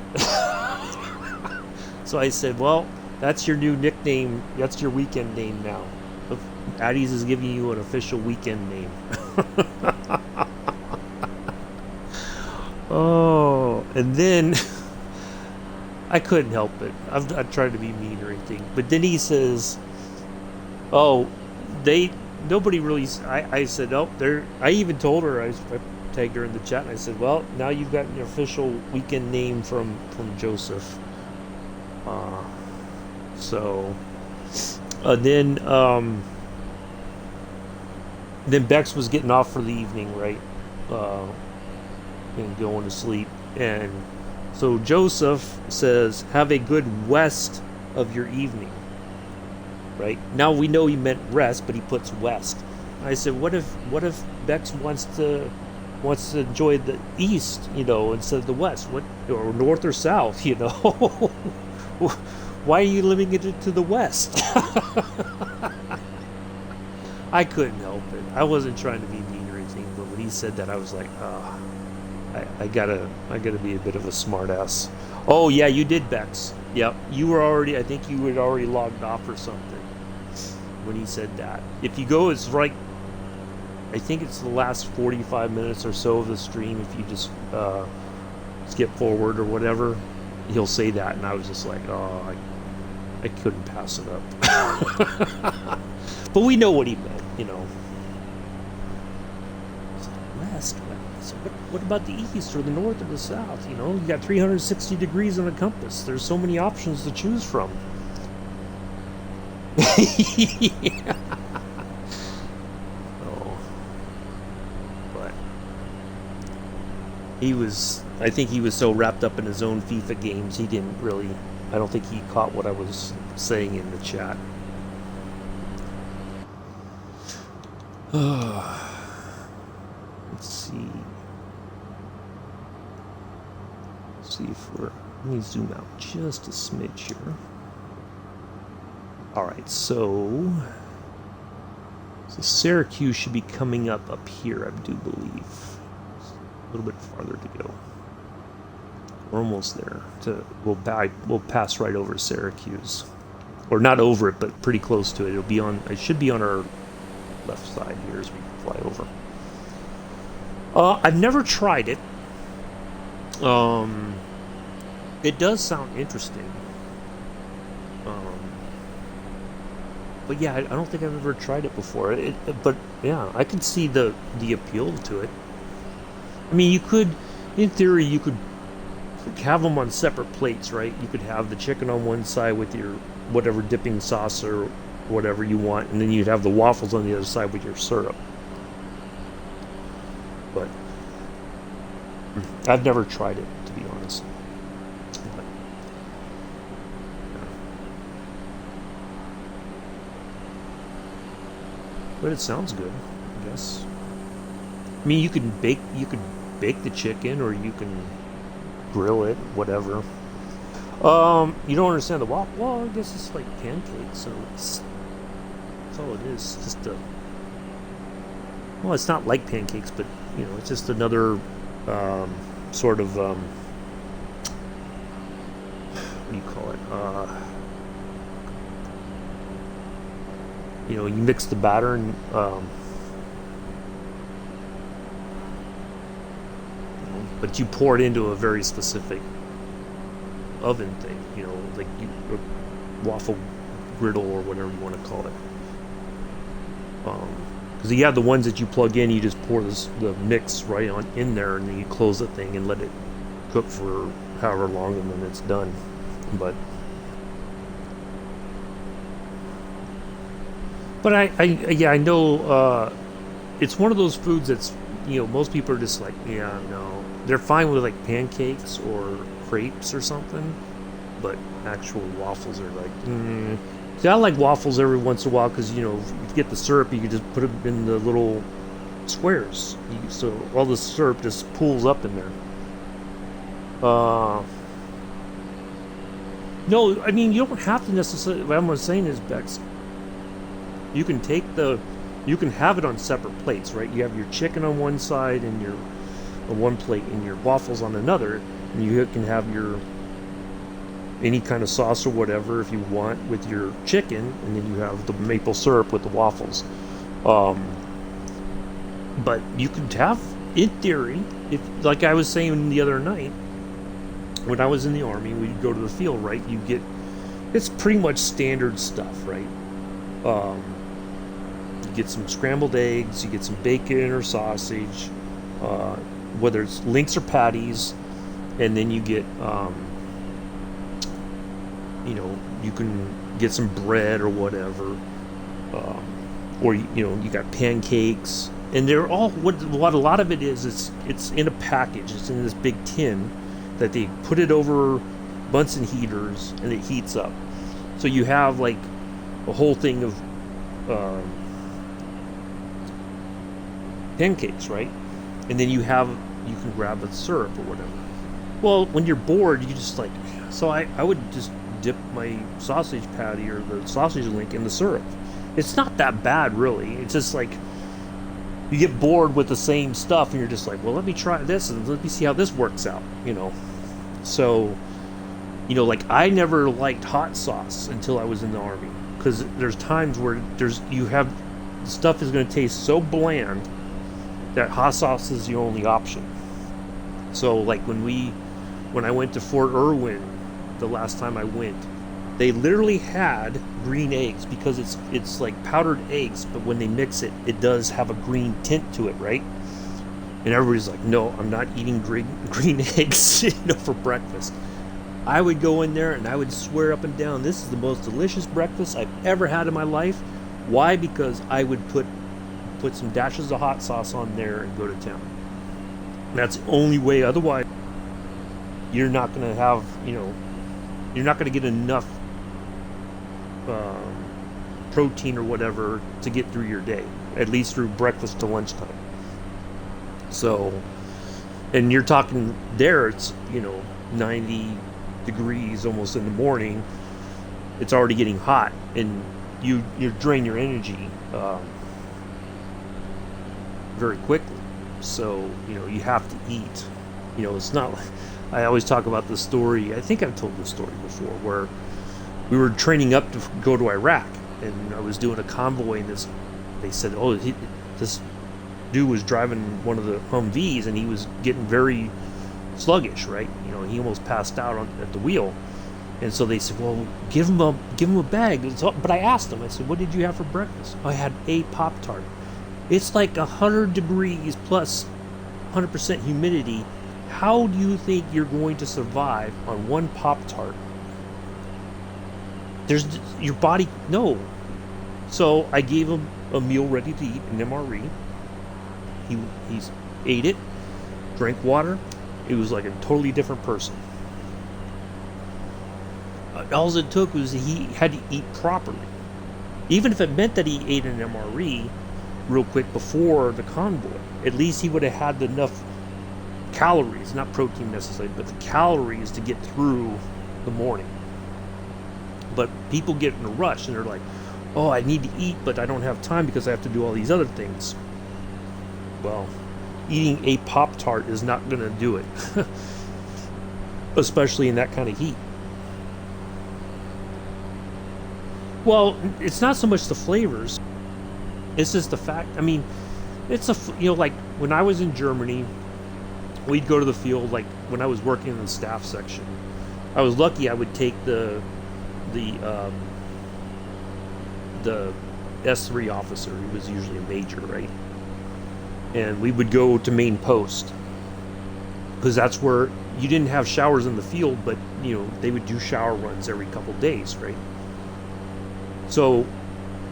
So I said, well, that's your new nickname. That's your weekend name now. Addie's is giving you an official weekend name. Oh, and then I couldn't help it. I tried to be mean or anything, but then he says, "Oh, they nobody really." I said, "Oh, there." I even told her I tagged her in the chat, and I said, "Well, now you've got an official weekend name from Joseph." Uh, so then Bex was getting off for the evening, right? Uh, and going to sleep. And so Joseph says, have a good west of your evening, right? Now we know he meant rest, but he puts west. I said, what if Bex wants to enjoy the east, instead of the west? What, or north or south, Why are you limiting it to the west? I couldn't help it. I wasn't trying to be mean or anything, but when he said that, I was like, oh, I gotta be a bit of a smartass. Oh yeah, you did, Bex. Yep, you were already. I think you had already logged off or something when he said that. If you go, it's right. I think it's the last 45 minutes or so of the stream. If you just skip forward or whatever, he'll say that, and I was just like, oh, I couldn't pass it up. But we know what he meant, West. So what about the east or the north or the south? You got 360 degrees on a compass. There's so many options to choose from. Yeah. Oh, but I think he was so wrapped up in his own FIFA games, he didn't really, I don't think he caught what I was saying in the chat. Let's see. See if let me zoom out just a smidge here. Alright, so Syracuse should be coming up here, I do believe. A little bit farther to go. We're almost there. We'll pass right over Syracuse. Or not over it, but pretty close to it. It should be on our left side here as we fly over. I've never tried it. It does sound interesting. But yeah, I don't think I've ever tried it before. But yeah, I can see the appeal to it. I mean, in theory, you could have them on separate plates, right? You could have the chicken on one side with your whatever dipping sauce or whatever you want, and then you'd have the waffles on the other side with your syrup. But I've never tried it, to be honest. But it sounds good, I guess. I mean, you could bake the chicken, or you can grill it, whatever. You don't understand the waffle? Well, I guess it's like pancakes, so that's all it is. Well, it's not like pancakes, but it's just another sort of what do you call it? You mix the batter and but you pour it into a very specific oven thing, like a waffle griddle or whatever you want to call it. Because you have the ones that you plug in, you just pour the mix right on in there, and then you close the thing and let it cook for however long, and then it's done. But I know it's one of those foods that's most people are just like, yeah, no, they're fine with like pancakes or crepes or something, but actual waffles are like, See, I like waffles every once in a while because if you get the syrup, you can just put them in the little squares, so all the syrup just pools up in there. No, I mean, you don't have to necessarily. What I'm saying is, Bex, you can take the you can have it on separate plates, right? You have your chicken on one side and your on one plate and your waffles on another, and you can have your any kind of sauce or whatever if you want with your chicken, and then you have the maple syrup with the waffles. Um, but you could have, in theory, if like I was saying the other night, when I was in the Army, we'd go to the field, right? You get, it's pretty much standard stuff, right? Um, you get some scrambled eggs, you get some bacon or sausage, uh, whether it's links or patties, and then you get, you can get some bread or whatever, or you got pancakes, and they're all what a lot of it is. It's in a package. It's in this big tin that they put it over Bunsen heaters, and it heats up. So you have like a whole thing of pancakes, right? And then you can grab a syrup or whatever. Well, when you're bored, you just like, so I would just dip my sausage patty or the sausage link in the syrup. It's not that bad, really. It's just like you get bored with the same stuff, and you're just like, well, let me try this and let me see how this works out, So, like I never liked hot sauce until I was in the Army, because there's times where stuff is going to taste so bland that hot sauce is the only option. So, like when I went to Fort Irwin, the last time I went, they literally had green eggs, because it's like powdered eggs, but when they mix it, it does have a green tint to it, right? And everybody's like, no, I'm not eating green eggs, for breakfast. I would go in there and I would swear up and down, this is the most delicious breakfast I've ever had in my life. Why? Because I would put some dashes of hot sauce on there and go to town. And that's the only way. Otherwise, you're not going to have, you're not going to get enough protein or whatever to get through your day, at least through breakfast to lunchtime. So, and you're talking there, it's 90 degrees almost in the morning. It's already getting hot, and you drain your energy very quickly. So you have to eat. It's not like, I always talk about this story. I think I've told this story before, where we were training up to go to Iraq, and I was doing a convoy, and they said, this dude was driving one of the Humvees, and he was getting very sluggish, right? He almost passed out at the wheel. And so they said, well, give him a bag. But I asked him, I said, what did you have for breakfast? I had a Pop-Tart. It's like 100 degrees plus 100% humidity. How do you think you're going to survive on one Pop-Tart? There's your body, no. So I gave him a meal ready to eat, an MRE. He ate it, drank water. It was like a totally different person. All it took was he had to eat properly. Even if it meant that he ate an MRE real quick before the convoy, at least he would have had enough calories, not protein necessarily, but the calories to get through the morning. But people get in a rush, and they're like, oh, I need to eat, but I don't have time because I have to do all these other things. Well, eating a Pop-Tart is not going to do it, especially in that kind of heat. Well, it's not so much the flavors, it's just the fact, it's like when I was in Germany, we'd go to the field, like when I was working in the staff section, I was lucky I would take the S3 officer. He was usually a major, right? And we would go to main post, because that's where you didn't have showers in the field, but they would do shower runs every couple days, right? So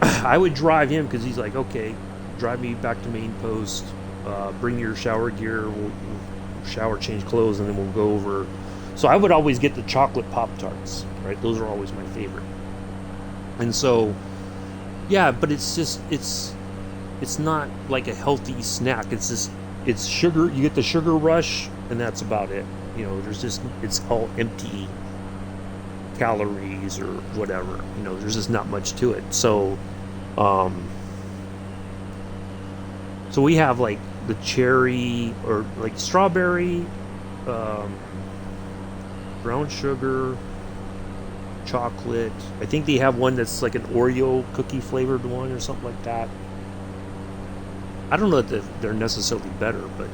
I would drive him, because he's like, okay, drive me back to main post, bring your shower gear, we'll shower, change clothes, and then we'll go over. So I would always get the chocolate Pop-Tarts, right? Those are always my favorite. And so, yeah, but it's not like a healthy snack. It's sugar. You get the sugar rush, and that's about it. It's all empty calories or whatever. There's just not much to it. So, So we have like the cherry or like strawberry, um, brown sugar, chocolate. I think they have one that's like an Oreo cookie flavored one or something like that. I don't know that they're necessarily better, but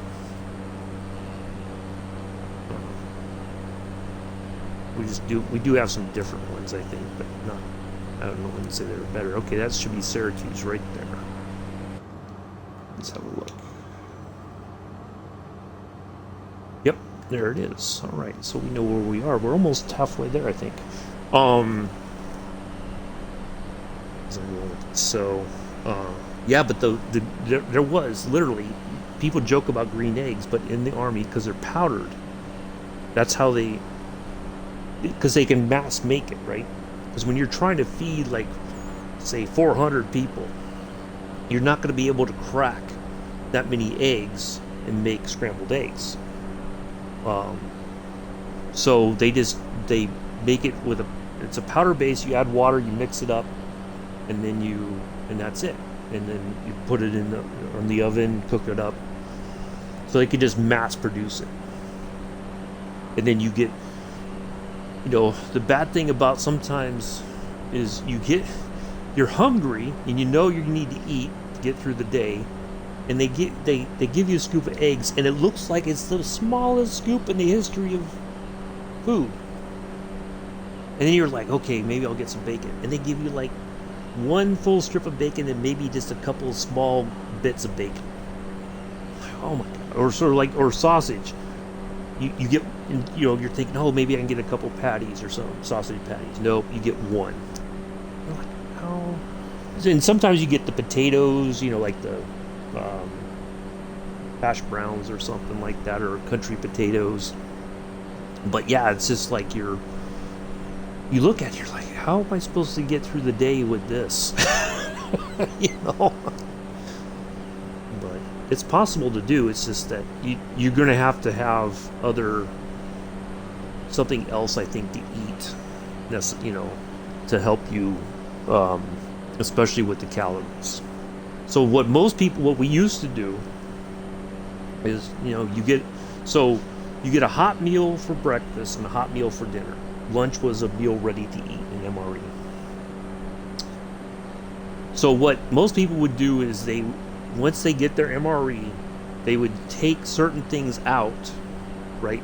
we do have some different ones, I think, but not. I don't know when to say they're better. Okay, that should be Syracuse right there. Let's have a look. Yep, there it is. All right, so we know where we are. We're almost halfway there, I think. Um, so, yeah, but there was literally people joke about green eggs, but in the Army because they're powdered. That's how because they can mass make it, right? Because when you're trying to feed like, say, 400 people, you're not going to be able to crack that many eggs and make scrambled eggs. So they make it with it's a powder base. You add water, you mix it up, and that's it. And then you put it on the oven, cook it up. So they could just mass produce it. And then you get, the bad thing about sometimes is you're hungry and you know you need to eat to get through the day, and they give you a scoop of eggs and it looks like it's the smallest scoop in the history of food. And then you're like, okay, maybe I'll get some bacon. And they give you like one full strip of bacon and maybe just a couple of small bits of bacon. Oh my god. Or sort of like, or sausage. You get, you're thinking, oh, maybe I can get a couple patties or some sausage patties. Nope, you get one. You're like, oh. And sometimes you get the potatoes, like the hash browns or something like that, or country potatoes. But yeah, it's just like you look at it, you're like, how am I supposed to get through the day with this? But it's possible to do. It's just that you're going to have something else, I think, to eat. That's, to help you, especially with the calories. So what we used to do is, you get a hot meal for breakfast and a hot meal for dinner. Lunch was a meal ready to eat in MRE. So what most people would do is once they get their MRE, they would take certain things out, right?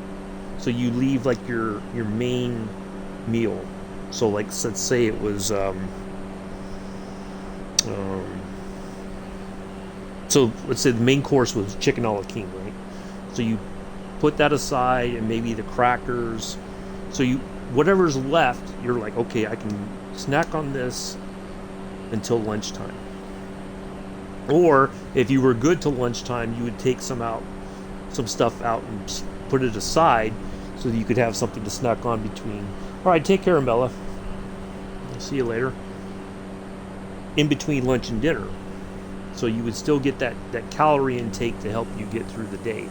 So you leave like your main meal. So like, let's say it was so let's say the main course was chicken a la king, right? So you put that aside and maybe the crackers. So whatever's left, you're like, okay, I can snack on this until lunchtime. Or if you were good till lunchtime, you would take some stuff out and put it aside so that you could have something to snack on between. All right, take care, Mella. I'll see you later. In between lunch and dinner. So you would still get that calorie intake to help you get through the day.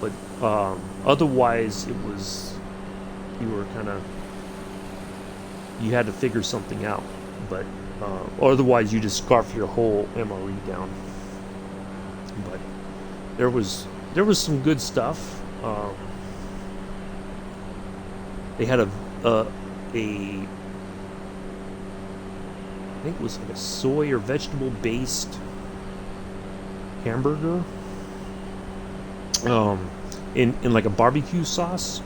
But otherwise, you had to figure something out. But otherwise, you just scarf your whole MRE down. But there was some good stuff. They had I think it was like a soy or vegetable based hamburger, in like a barbecue sauce.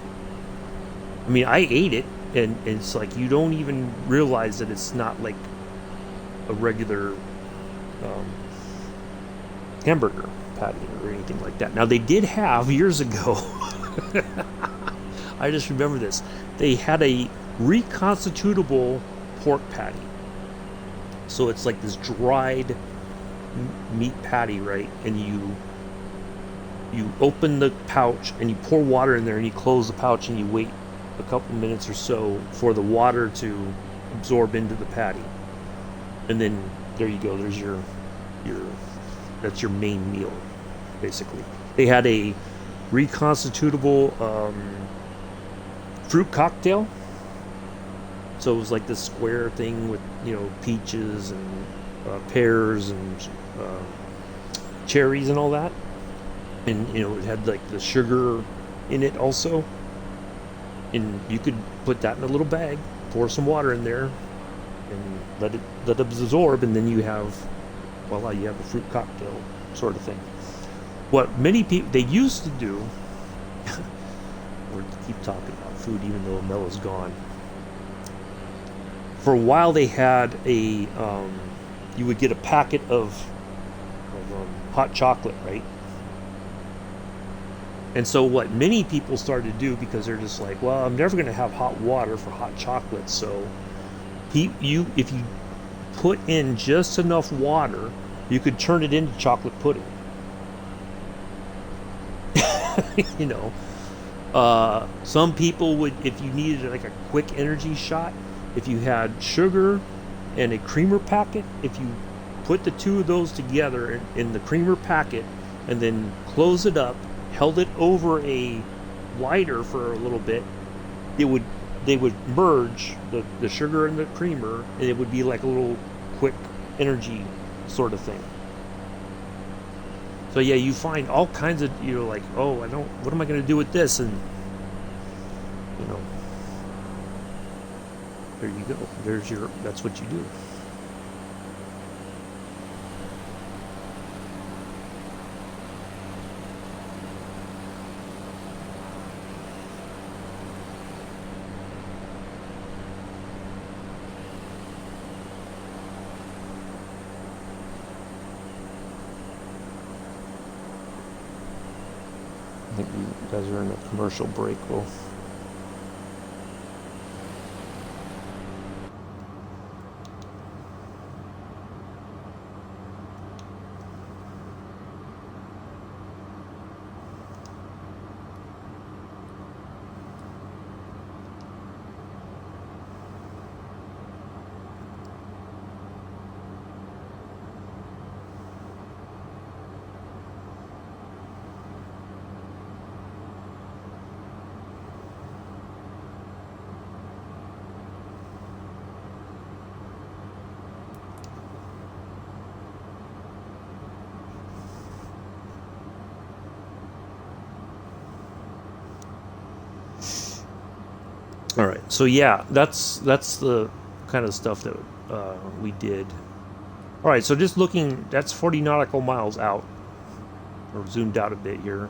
I mean, I ate it, and it's like you don't even realize that it's not like a regular hamburger patty or anything like that. Now, they did have years ago, I just remember this, they had a reconstitutable pork patty. So it's like this dried meat patty, right? And you open the pouch and you pour water in there and you close the pouch and you wait a couple minutes or so for the water to absorb into the patty. And then there you go, there's your that's your main meal, basically. They had a reconstitutable fruit cocktail. So it was like this square thing with, peaches and pears and cherries and all that, and it had like the sugar in it also, and you could put that in a little bag, pour some water in there, and let it absorb, and then you have, voila, you have a fruit cocktail sort of thing. What many people they used to do, we're keep talking about food even though Mel is gone. For a while they had a you would get a packet of hot chocolate, right? And so what many people started to do, because they're just like, well, I'm never going to have hot water for hot chocolate, so if you put in just enough water, you could turn it into chocolate pudding. you know, some people would, if you needed like a quick energy shot, if you had sugar and a creamer packet, if you put the two of those together in the creamer packet and then close it up, held it over a lighter for a little bit, they would merge the sugar and the creamer, and it would be like a little quick energy sort of thing. So yeah, you find all kinds of, like, oh, what am I going to do with this? And there you go. That's what you do. I think you guys are in a commercial break. Well, all right. So yeah, that's the kind of stuff that we did. All right. So just looking, that's 40 nautical miles out, or zoomed out a bit here.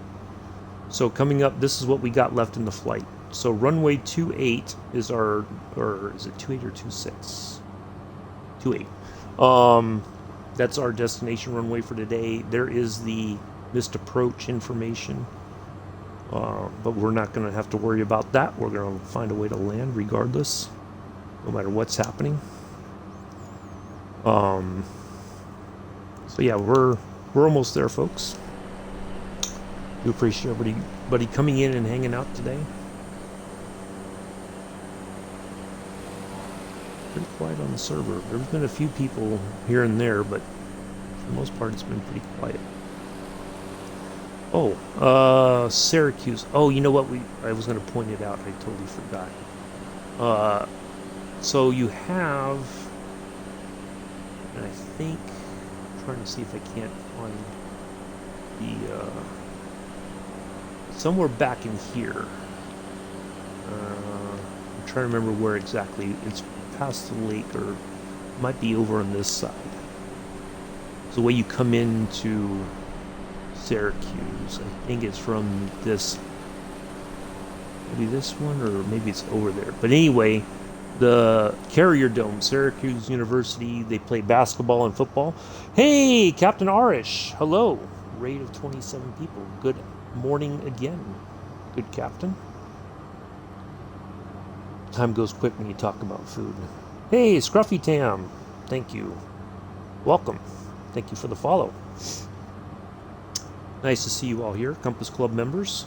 So coming up, this is what we got left in the flight. So runway 28 is or is it 28 or 26? 28. That's our destination runway for today. There is the missed approach information. But we're not going to have to worry about that. We're going to find a way to land regardless, no matter what's happening. So yeah, we're almost there, folks. Do appreciate everybody coming in and hanging out today. Pretty quiet on the server. There's been a few people here and there, but for the most part, it's been pretty quiet. Oh, Syracuse. Oh, you know what? I was going to point it out. I totally forgot. So you have, and I think, I'm trying to see if I can't find the, somewhere back in here. I'm trying to remember where exactly. It's past the lake, or might be over on this side. It's the way you come into Syracuse. I think it's from this, maybe this one, or maybe it's over there. But anyway, the Carrier Dome, Syracuse University, they play basketball and football. Hey, Captain Arish, hello. Rate of 27 people. Good morning again. Good Captain. Time goes quick when you talk about food. Hey, Scruffy Tam, thank you. Welcome. Thank you for the follow. Nice to see you all here, Compass Club members.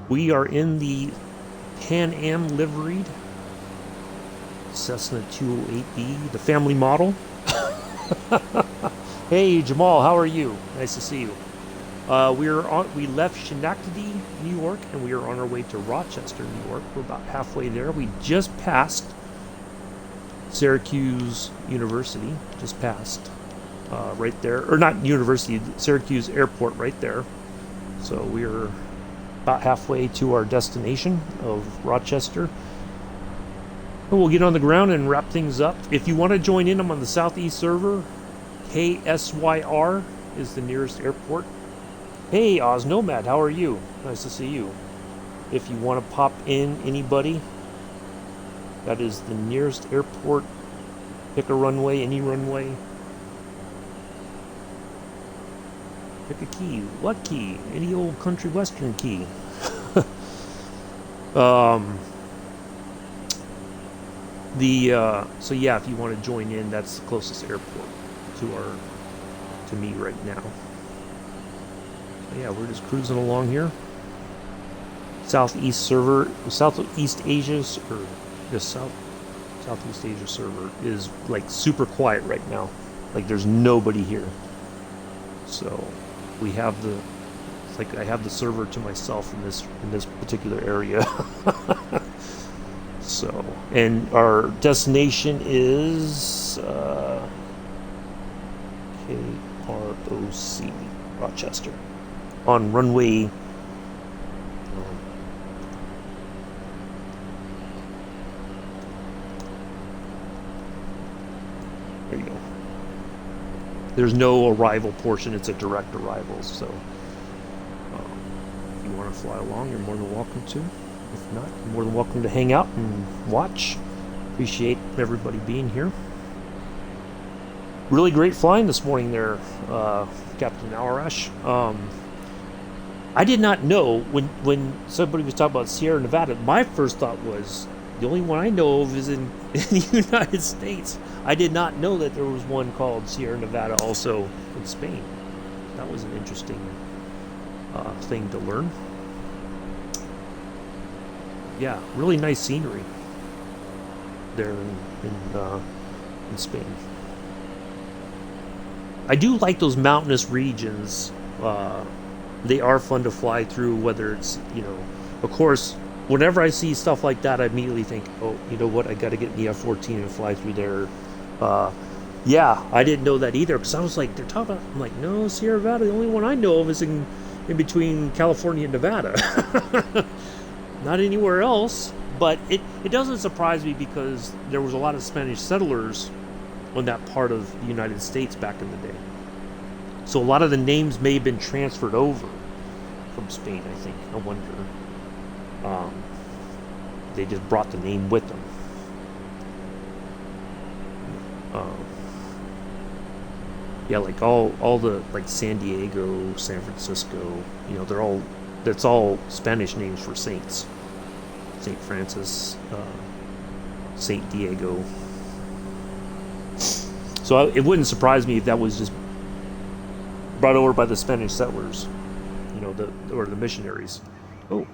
We are in the Pan Am liveried Cessna 208B, the family model. Hey, Jamal, how are you? Nice to see you. We left Schenectady, New York, and we are on our way to Rochester, New York. We're about halfway there. We just passed Syracuse University, just passed. right there, or not University, Syracuse Airport right there. So we're about halfway to our destination of Rochester. And we'll get on the ground and wrap things up. If you want to join in, I'm on the Southeast server. KSYR is the nearest airport. Hey, Oz Nomad, how are you? Nice to see you. If you want to pop in, anybody, that is the nearest airport. Pick a runway, any runway. Pick a key. What key? Any old country western key. So yeah, if you want to join in, that's the closest airport to me right now. So yeah, we're just cruising along here. Southeast server, Southeast Asia, or the Southeast Asia server is like super quiet right now. Like there's nobody here. So we have it's like I have the server to myself in this particular area. So, and our destination is KROC, Rochester, on runway. There you go. There's no arrival portion; it's a direct arrival. So, if you want to fly along, you're more than welcome to. If not, you're more than welcome to hang out and watch. Appreciate everybody being here. Really great flying this morning there, Captain Awarash. I did not know when somebody was talking about Sierra Nevada, my first thought was the only one I know of is in the United States. I did not know that there was one called Sierra Nevada also in Spain. That was an interesting thing to learn. Yeah, really nice scenery there in Spain. I do like those mountainous regions. They are fun to fly through, whether it's, of course, whenever I see stuff like that, I immediately think, oh, you know what, I got to get in the F-14 and fly through there. Yeah, I didn't know that either, because I was like, they're talking about, I'm like, no, Sierra Nevada, the only one I know of is in between California and Nevada. Not anywhere else, but it doesn't surprise me because there was a lot of Spanish settlers on that part of the United States back in the day. So a lot of the names may have been transferred over from Spain, I think. I wonder. They just brought the name with them. Yeah, like all the, like San Diego, San Francisco, that's all Spanish names for saints. Saint Francis, Saint Diego. So it wouldn't surprise me if that was just brought over by the Spanish settlers, or the missionaries. Oh,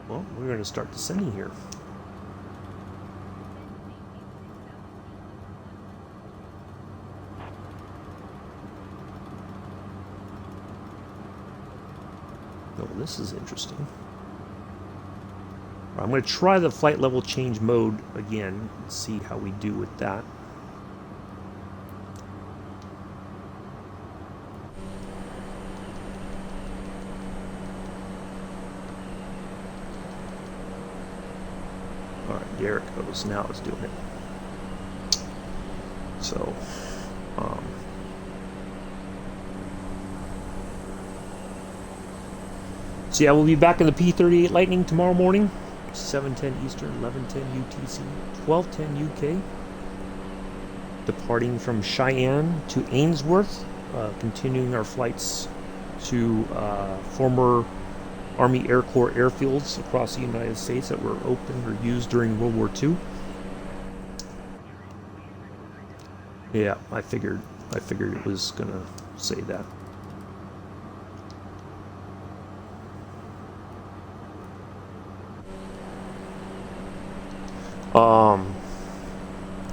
well, we're going to start descending here. Oh, this is interesting. I'm going to try the flight level change mode again and see how we do with that. Alright, there it goes. Now it's doing it. So, so yeah, we'll be back in the P-38 Lightning tomorrow morning. 7:10 Eastern, 11:10 UTC, 12:10 UK. Departing from Cheyenne to Ainsworth, continuing our flights to former Army Air Corps airfields across the United States that were opened or used during World War II. Yeah, I figured it was gonna say that.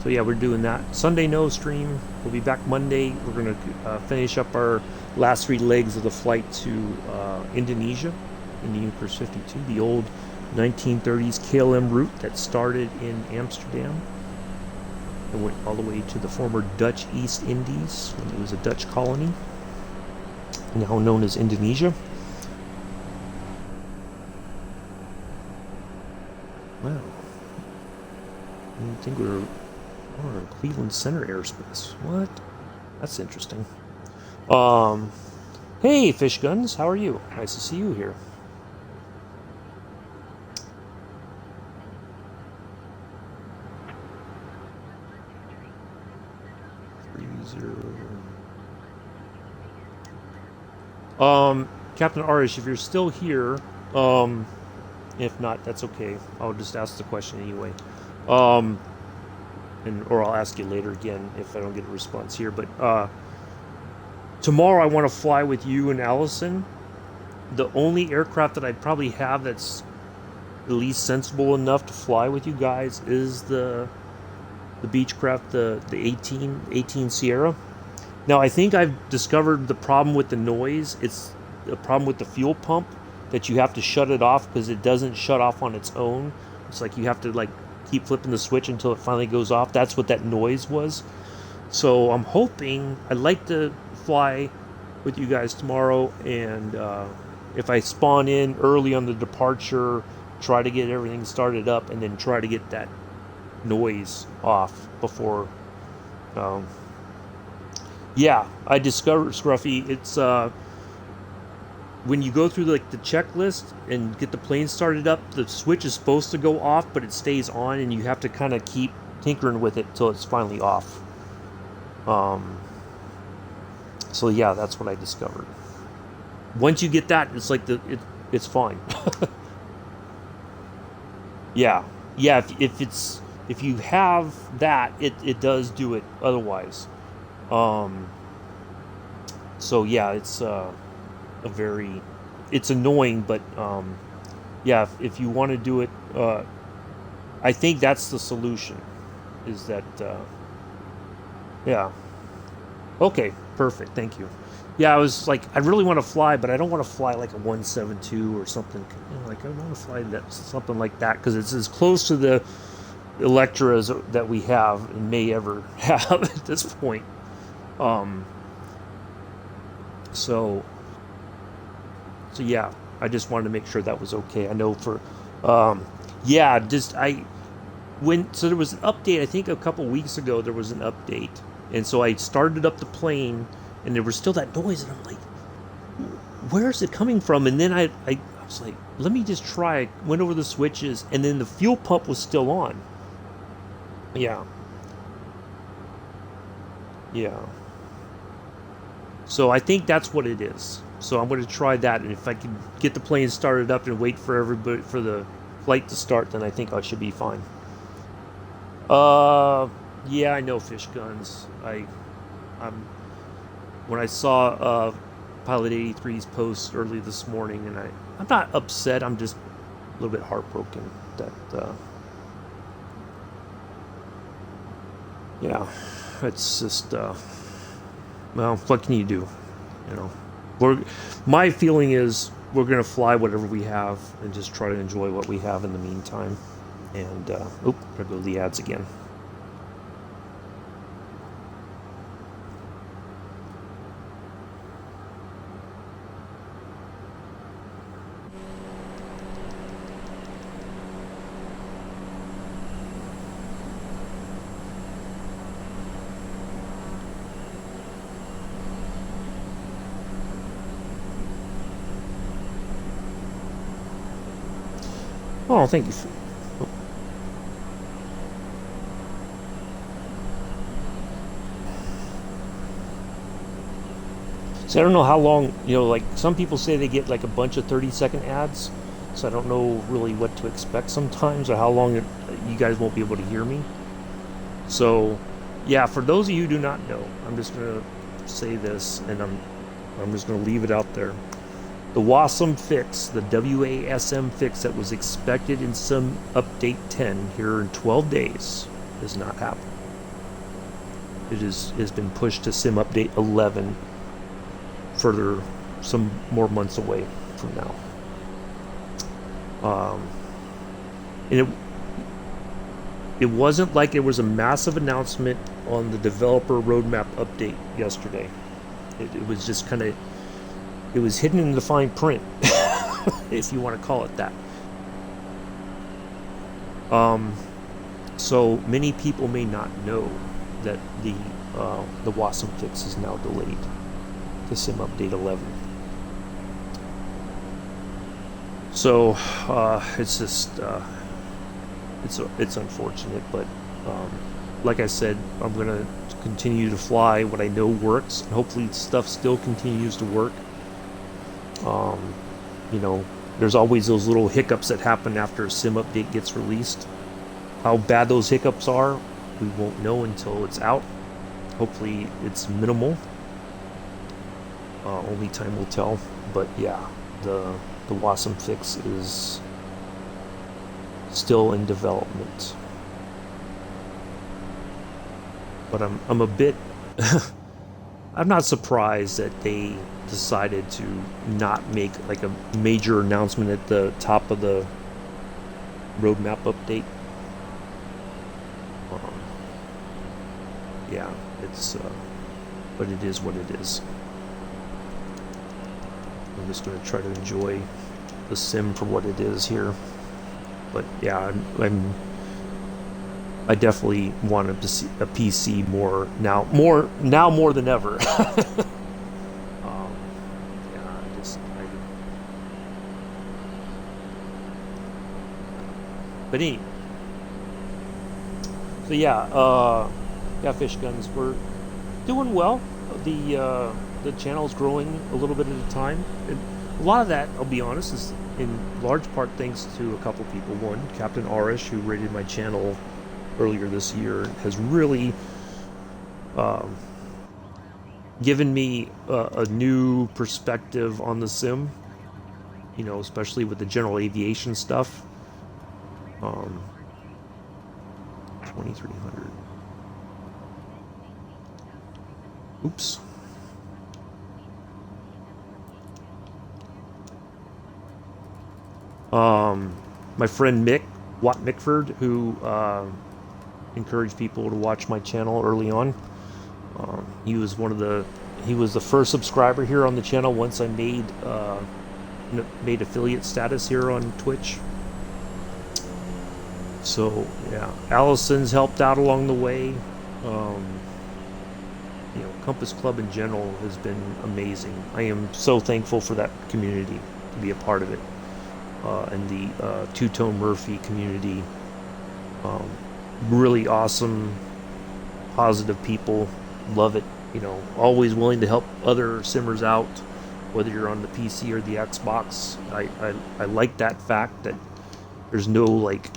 So yeah, we're doing that. Sunday no stream. We'll be back Monday. We're going to finish up our last 3 legs of the flight to Indonesia in the Universe 52, the old 1930s KLM route that started in Amsterdam It went all the way to the former Dutch East Indies when it was a Dutch colony, now known as Indonesia. Wow. I think we're in Cleveland Center airspace. What? That's interesting. Hey, Fish Guns, how are you? Nice to see you here. 30. Captain Arish, if you're still here, if not, that's okay. I'll just ask the question anyway. Or I'll ask you later again if I don't get a response here. But tomorrow I want to fly with you and Allison. The only aircraft that I probably have that's at least sensible enough to fly with you guys is the Beechcraft, the 18 Sierra. Now I think I've discovered the problem with the noise. It's a problem with the fuel pump, that you have to shut it off because it doesn't shut off on its own. It's like you have to like keep flipping the switch until it finally goes off. That's what that noise was. So I'm hoping, I'd like to fly with you guys tomorrow, and if I spawn in early on the departure, try to get everything started up, and then try to get that noise off before. Yeah, I discovered, Scruffy, it's when you go through like the checklist and get the plane started up, the switch is supposed to go off, but it stays on, and you have to kind of keep tinkering with it till it's finally off. So yeah, that's what I discovered. Once you get that, it's like it's fine. Yeah, if you have that, it does do it otherwise. So yeah, it's annoying, but yeah, if you want to do it, I think that's the solution, is that yeah. Okay, perfect, thank you. Yeah, I was like, I really want to fly, but I don't want to fly like a 172 or something. Like, I want to fly something like that, because it's as close to the Electras that we have and may ever have at this point. So yeah, I just wanted to make sure that was okay. I know for yeah, so there was an update, I think a couple weeks ago there was an update, and so I started up the plane and there was still that noise, and I'm like, where is it coming from? And then I was like, let me just try. Went over the switches, and then the fuel pump was still on. Yeah. So I think that's what it is. So I'm going to try that, and if I can get the plane started up and wait for everybody for the flight to start, then I think I should be fine. Yeah, I know, Fish Guns. When I saw Pilot 83's post early this morning, and I'm not upset. I'm just a little bit heartbroken that yeah, it's just well, what can you do? You know, my feeling is we're gonna fly whatever we have and just try to enjoy what we have in the meantime. And there go the ads again. Oh, thank you. So I don't know how long, like some people say they get like a bunch of 30-second ads. So I don't know really what to expect sometimes, or how long you guys won't be able to hear me. So yeah, for those of you who do not know, I'm just going to say this, and I'm just going to leave it out there. The WASM fix, the WASM fix that was expected in some update 10 here in 12 days, has not happened. It has been pushed to sim update 11, further some more months away from now. And it wasn't like there was a massive announcement on the developer roadmap update yesterday. It was just kind of, it was hidden in the fine print, if you want to call it that. So many people may not know that the WASM fix is now delayed to Sim Update 11. So it's just it's unfortunate, but like I said, I'm gonna continue to fly what I know works, and hopefully stuff still continues to work. You know, there's always those little hiccups that happen after a sim update gets released. How bad those hiccups are, we won't know until it's out. Hopefully it's minimal. Only time will tell. But yeah, the WASM fix is still in development. But I'm a bit I'm not surprised that they decided to not make like a major announcement at the top of the roadmap update. Yeah, it's but it is what it is. I'm just going to try to enjoy the sim for what it is here. But yeah, I definitely want to see a PC more more than ever. But anyway, so yeah, fish guns. We're doing well. The channel's growing a little bit at a time. And a lot of that, I'll be honest, is in large part thanks to a couple people. One, Captain Arish, who rated my channel earlier this year, has really given me a new perspective on the sim. You know, especially with the general aviation stuff. 2300. Oops. My friend Watt Mickford, who encouraged people to watch my channel early on. He was the first subscriber here on the channel once I made affiliate status here on Twitch. So yeah, Allison's helped out along the way. You know, Compass Club in general has been amazing. I am so thankful for that community to be a part of it, and the Two-Tone Murphy community. Really awesome, positive people. Love it. You know, always willing to help other simmers out, whether you're on the PC or the Xbox. I like that fact that there's no like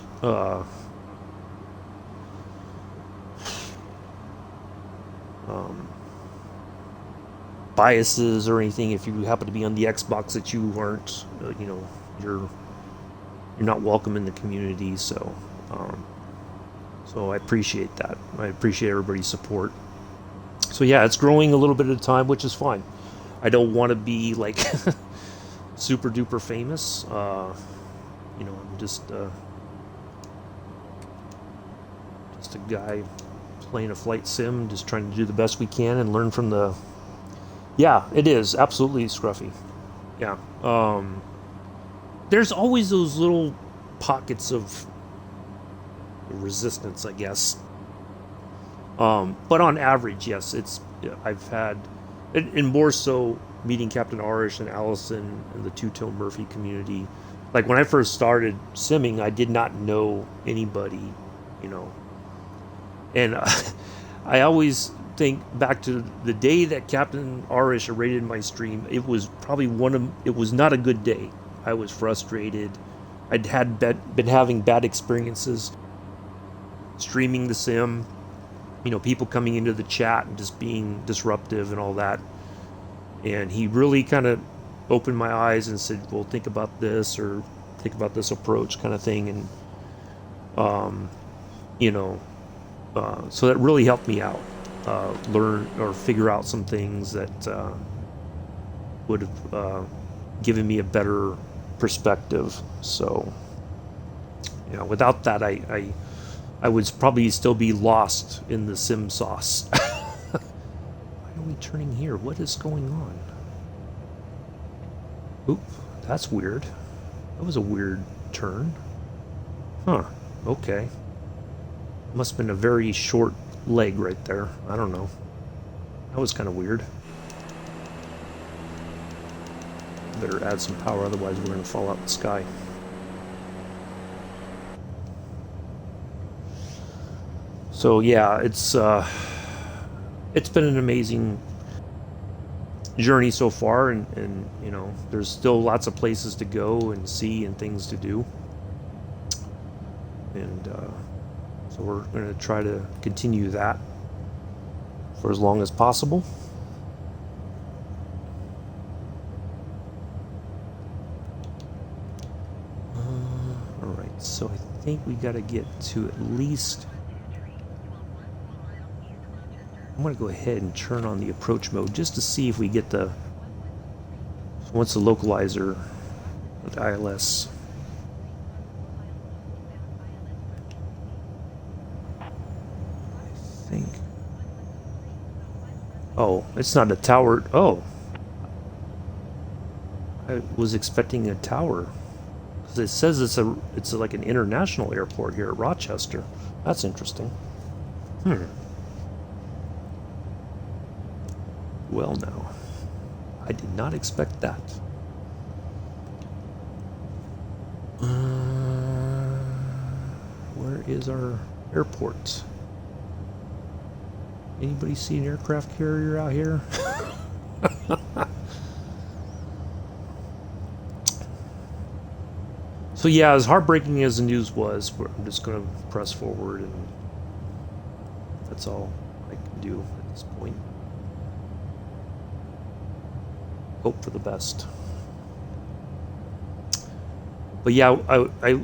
biases or anything. If you happen to be on the Xbox, that you aren't, you know, you're not welcome in the community. So I appreciate that. I appreciate everybody's support. So yeah, it's growing a little bit at a time, which is fine. I don't want to be like super duper famous. You know, I'm just a guy playing a flight sim, just trying to do the best we can and learn from the. Yeah, it is absolutely scruffy. Yeah, there's always those little pockets of resistance, I guess. But on average, yes, I've had, and more so meeting Captain Arish and Allison and the Two-Tone Murphy community. Like when I first started simming, I did not know anybody, you know. And I always think back to the day that Captain Arish rated my stream. It was probably it was not a good day. I was frustrated. Been having bad experiences streaming the sim. You know, people coming into the chat and just being disruptive and all that. And he really kind of opened my eyes and said, well, think about this, or think about this approach, kind of thing. And, you know, so that really helped me out, learn or figure out some things that would have given me a better perspective. So, you know, without that, I I would probably still be lost in the sim sauce. Why are we turning here? What is going on? Oop, that's weird. That was a weird turn. Huh, okay. Must have been a very short leg right there. I don't know. That was kind of weird. Better add some power, otherwise we're going to fall out the sky. So yeah, it's been an amazing journey so far, and you know, there's still lots of places to go and see and things to do, and so we're going to try to continue that for as long as possible. All right, so I think we got to get to at least. I'm going to go ahead and turn on the approach mode just to see if we get the, once the localizer with ILS. I think. Oh, it's not a tower. Oh. I was expecting a tower. Because it says it's like an international airport here at Rochester. That's interesting. Well, now, I did not expect that. Where is our airport? Anybody see an aircraft carrier out here? So yeah, as heartbreaking as the news was, I'm just going to press forward, and that's all I can do at this point. Hope for the best. But yeah, I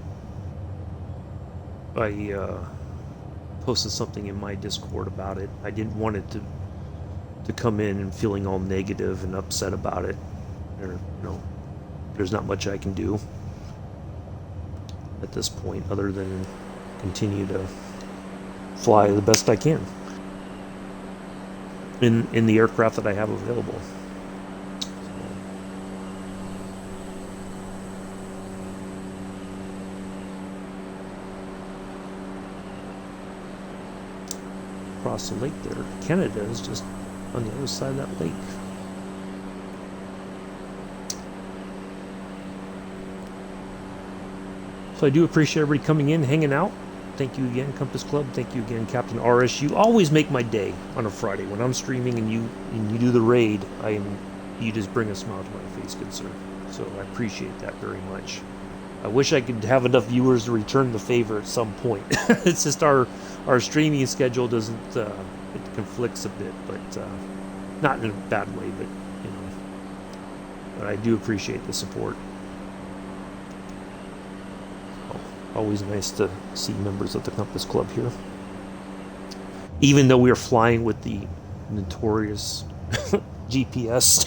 posted something in my Discord about it. I didn't want it to come in and feeling all negative and upset about it. Or, you know, there's not much I can do at this point other than continue to fly the best I can in the aircraft that I have available. Across the lake there. Canada is just on the other side of that lake. So I do appreciate everybody coming in, hanging out. Thank you again, Compass Club. Thank you again, Captain RS. You always make my day on a Friday when I'm streaming and you do the raid. You just bring a smile to my face, good sir. So I appreciate that very much. I wish I could have enough viewers to return the favor at some point. It's just our streaming schedule doesn't, it conflicts a bit, but not in a bad way, but you know, but I do appreciate the support. Always nice to see members of the Compass Club here. Even though we are flying with the notorious GPS.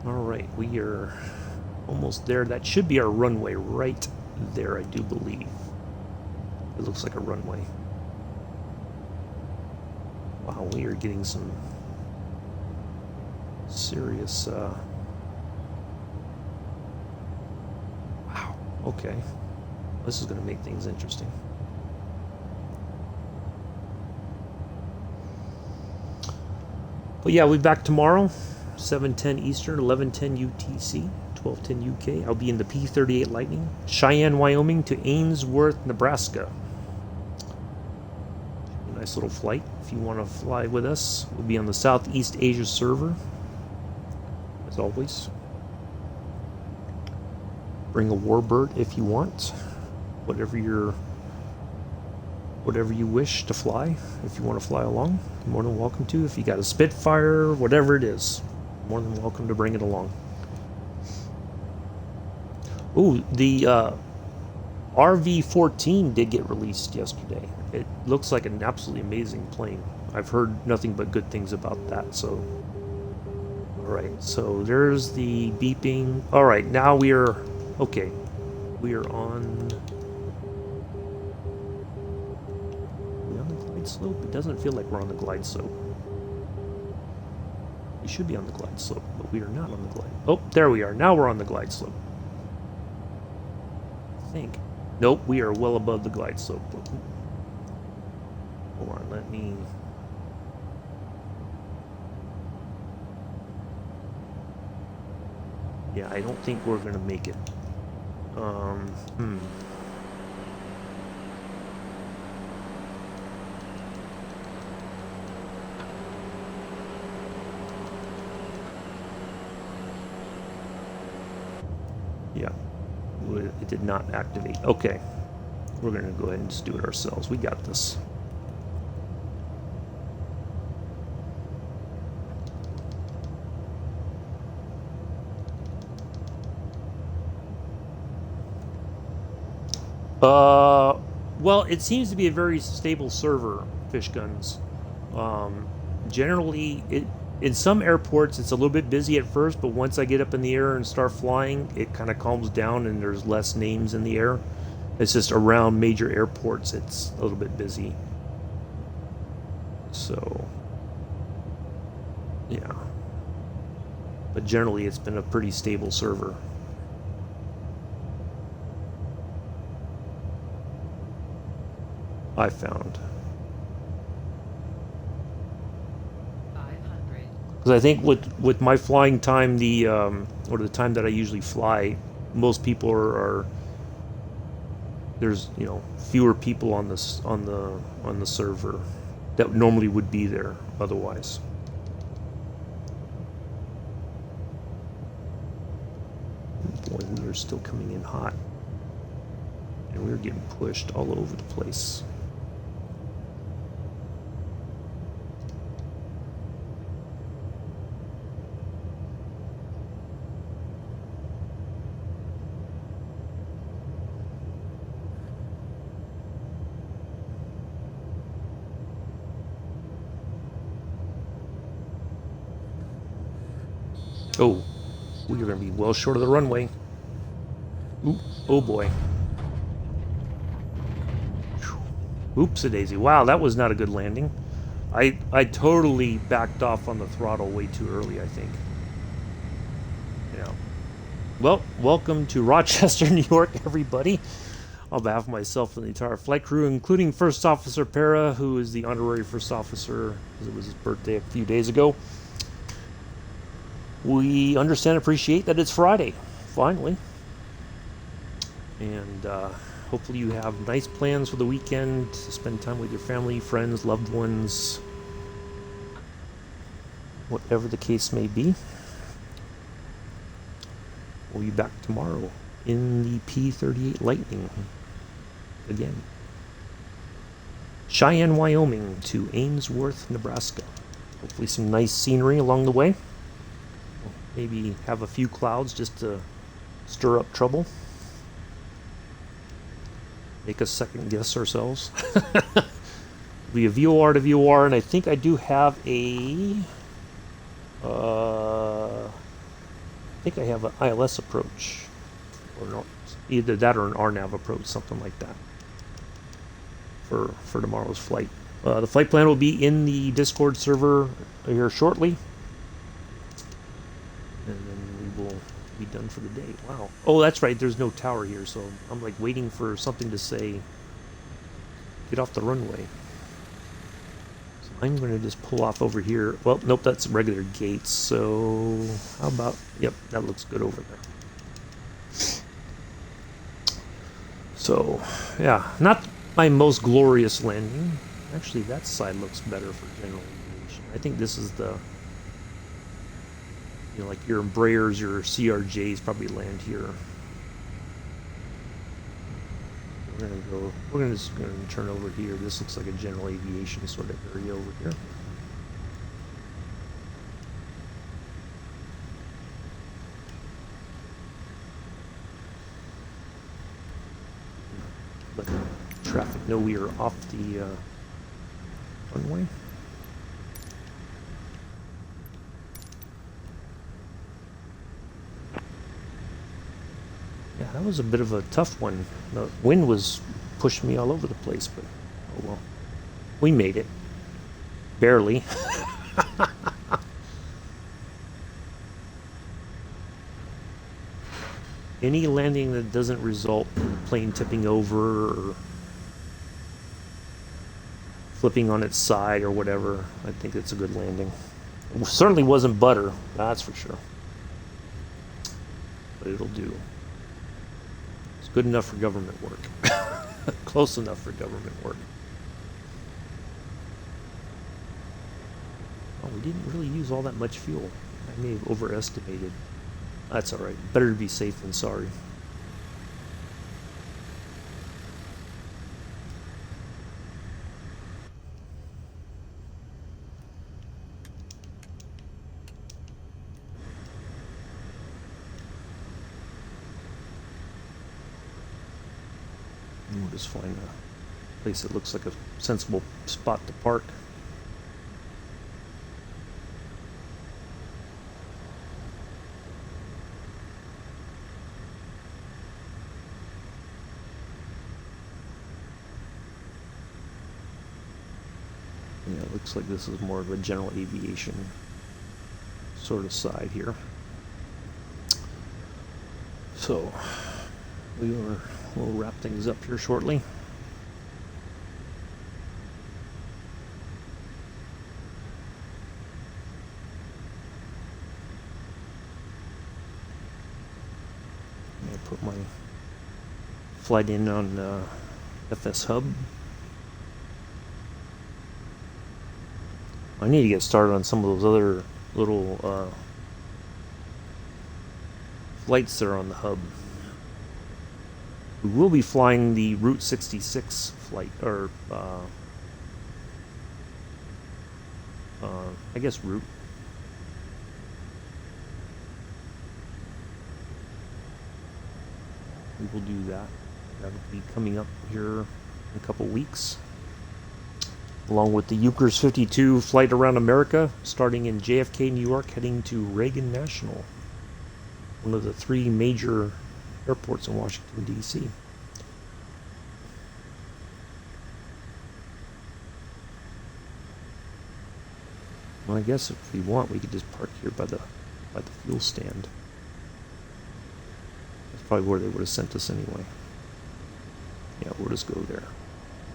Alright, we are almost there. That should be our runway right there, I do believe. It looks like a runway. Wow, we are getting some serious, wow, okay. This is going to make things interesting. But yeah, we'll be back tomorrow, 7:10 Eastern, 11:10 UTC, 12:10 UK. I'll be in the P-38 Lightning, Cheyenne, Wyoming to Ainsworth, Nebraska. Nice little flight. If you want to fly with us, we'll be on the Southeast Asia server, as always. Bring a warbird if you want. Whatever you wish to fly. If you want to fly along, you're more than welcome to. If you got a Spitfire, whatever it is, more than welcome to bring it along. Ooh, the RV-14 did get released yesterday. it looks like an absolutely amazing plane. I've heard nothing but good things about that. So, all right. So there's the beeping. All right, now we are okay. We are on. Are we on the glide slope? It doesn't feel like we're on the glide slope. We should be on the glide slope, but we are not on the glide. Oh, there we are. Now we're on the glide slope. I think. Nope, we are well above the glide slope. Hold on, let me. Yeah, I don't think we're gonna make it. Hmm. Yeah, it did not activate. Okay, we're gonna go ahead and just do it ourselves. We got this. Well, it seems to be a very stable server, Fish Guns. Um, Generally, in some airports it's a little bit busy at first, but once I get up in the air and start flying, it kind of calms down and there's less names in the air. It's just around major airports it's a little bit busy. So, yeah. But generally, it's been a pretty stable server. I found. 500. Because I think with my flying time, the or the time that I usually fly, most people are there's fewer people on this on the server that normally would be there otherwise. Boy, we are still coming in hot, and we're getting pushed all over the place. Oh, we are going to be well short of the runway. Ooh, oh boy. Oops a daisy. Wow, that was not a good landing. I totally backed off on the throttle way too early, I think. Yeah. Well, welcome to Rochester, New York, everybody. On behalf of myself and the entire flight crew, including First Officer Para, who is the honorary First Officer, because it was his birthday a few days ago. We understand and appreciate that it's Friday, finally. And hopefully you have nice plans for the weekend to spend time with your family, friends, loved ones, whatever the case may be. We'll be back tomorrow in the P-38 Lightning again. Cheyenne, Wyoming to Ainsworth, Nebraska. Hopefully some nice scenery along the way. Maybe have a few clouds just to stir up trouble. Make us second guess ourselves. Be a VOR to VOR, and I think I do have a. I think I have an ILS approach, or not, either that or an RNAV approach, something like that. For tomorrow's flight, the flight plan will be in the Discord server here shortly, and then we will be done for the day. Wow. Oh, that's right. There's no tower here, so I'm like waiting for something to say, get off the runway. So I'm going to just pull off over here. Well, nope, that's regular gates. So how about, yep, that looks good over there. So, yeah, not my most glorious landing. Actually, that side looks better for general aviation. I think this is the, like your Embraers, your CRJs probably land here. We're just gonna turn over here. This looks like a general aviation sort of area over here. Let traffic know we are off the runway. Yeah, that was a bit of a tough one. The wind was pushing me all over the place, but oh well. We made it. Barely. Any landing that doesn't result in the plane tipping over or flipping on its side or whatever, I think it's a good landing. It certainly wasn't butter, that's for sure. But it'll do. It's good enough for government work. Close enough for government work. Oh, we didn't really use all that much fuel. I may have overestimated. That's alright. Better to be safe than sorry. And we'll just find a place that looks like a sensible spot to park. Yeah, it looks like this is more of a general aviation sort of side here. So we'll wrap things up here shortly. I'm gonna put my flight in on FS Hub. I need to get started on some of those other little flights that are on the hub. We will be flying the Route 66 flight, or I guess route. We will do that. That'll be coming up here in a couple weeks, along with the Ukers 52 flight around America, starting in JFK, New York, heading to Reagan National, one of the three major airports in Washington, D.C. Well, I guess if we want, we could just park here by the fuel stand. That's probably where they would have sent us anyway. Yeah, we'll just go there.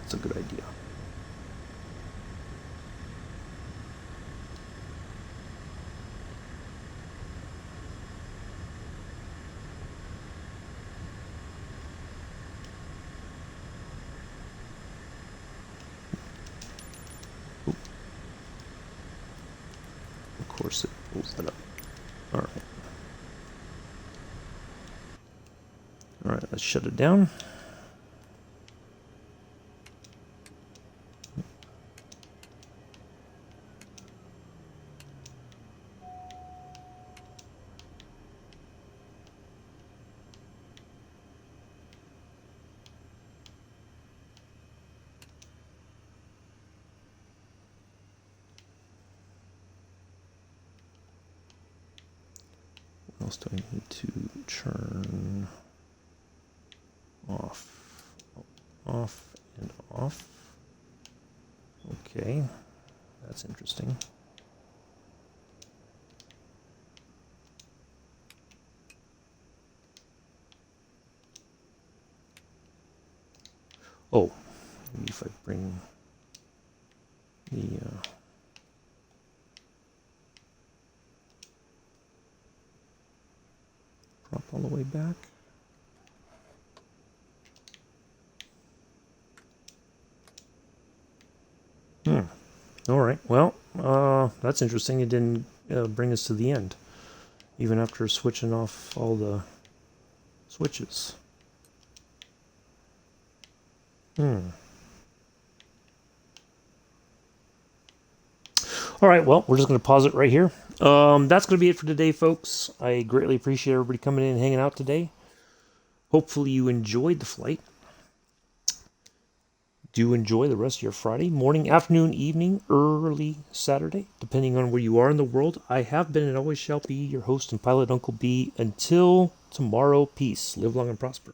That's a good idea. Of course it pulls that up. Alright. Alright, let's shut it down. What else do I need to turn off? Off and off. Okay, that's interesting. Oh, maybe if I bring the prop all the way back. All right. Well, that's interesting. It didn't bring us to the end, even after switching off all the switches. All right, well, we're just going to pause it right here. That's going to be it for today, folks. I greatly appreciate everybody coming in and hanging out today. Hopefully you enjoyed the flight. do enjoy the rest of your Friday, morning, afternoon, evening, early Saturday, depending on where you are in the world. I have been and always shall be your host and pilot, Uncle B. Until tomorrow, peace. Live long and prosper.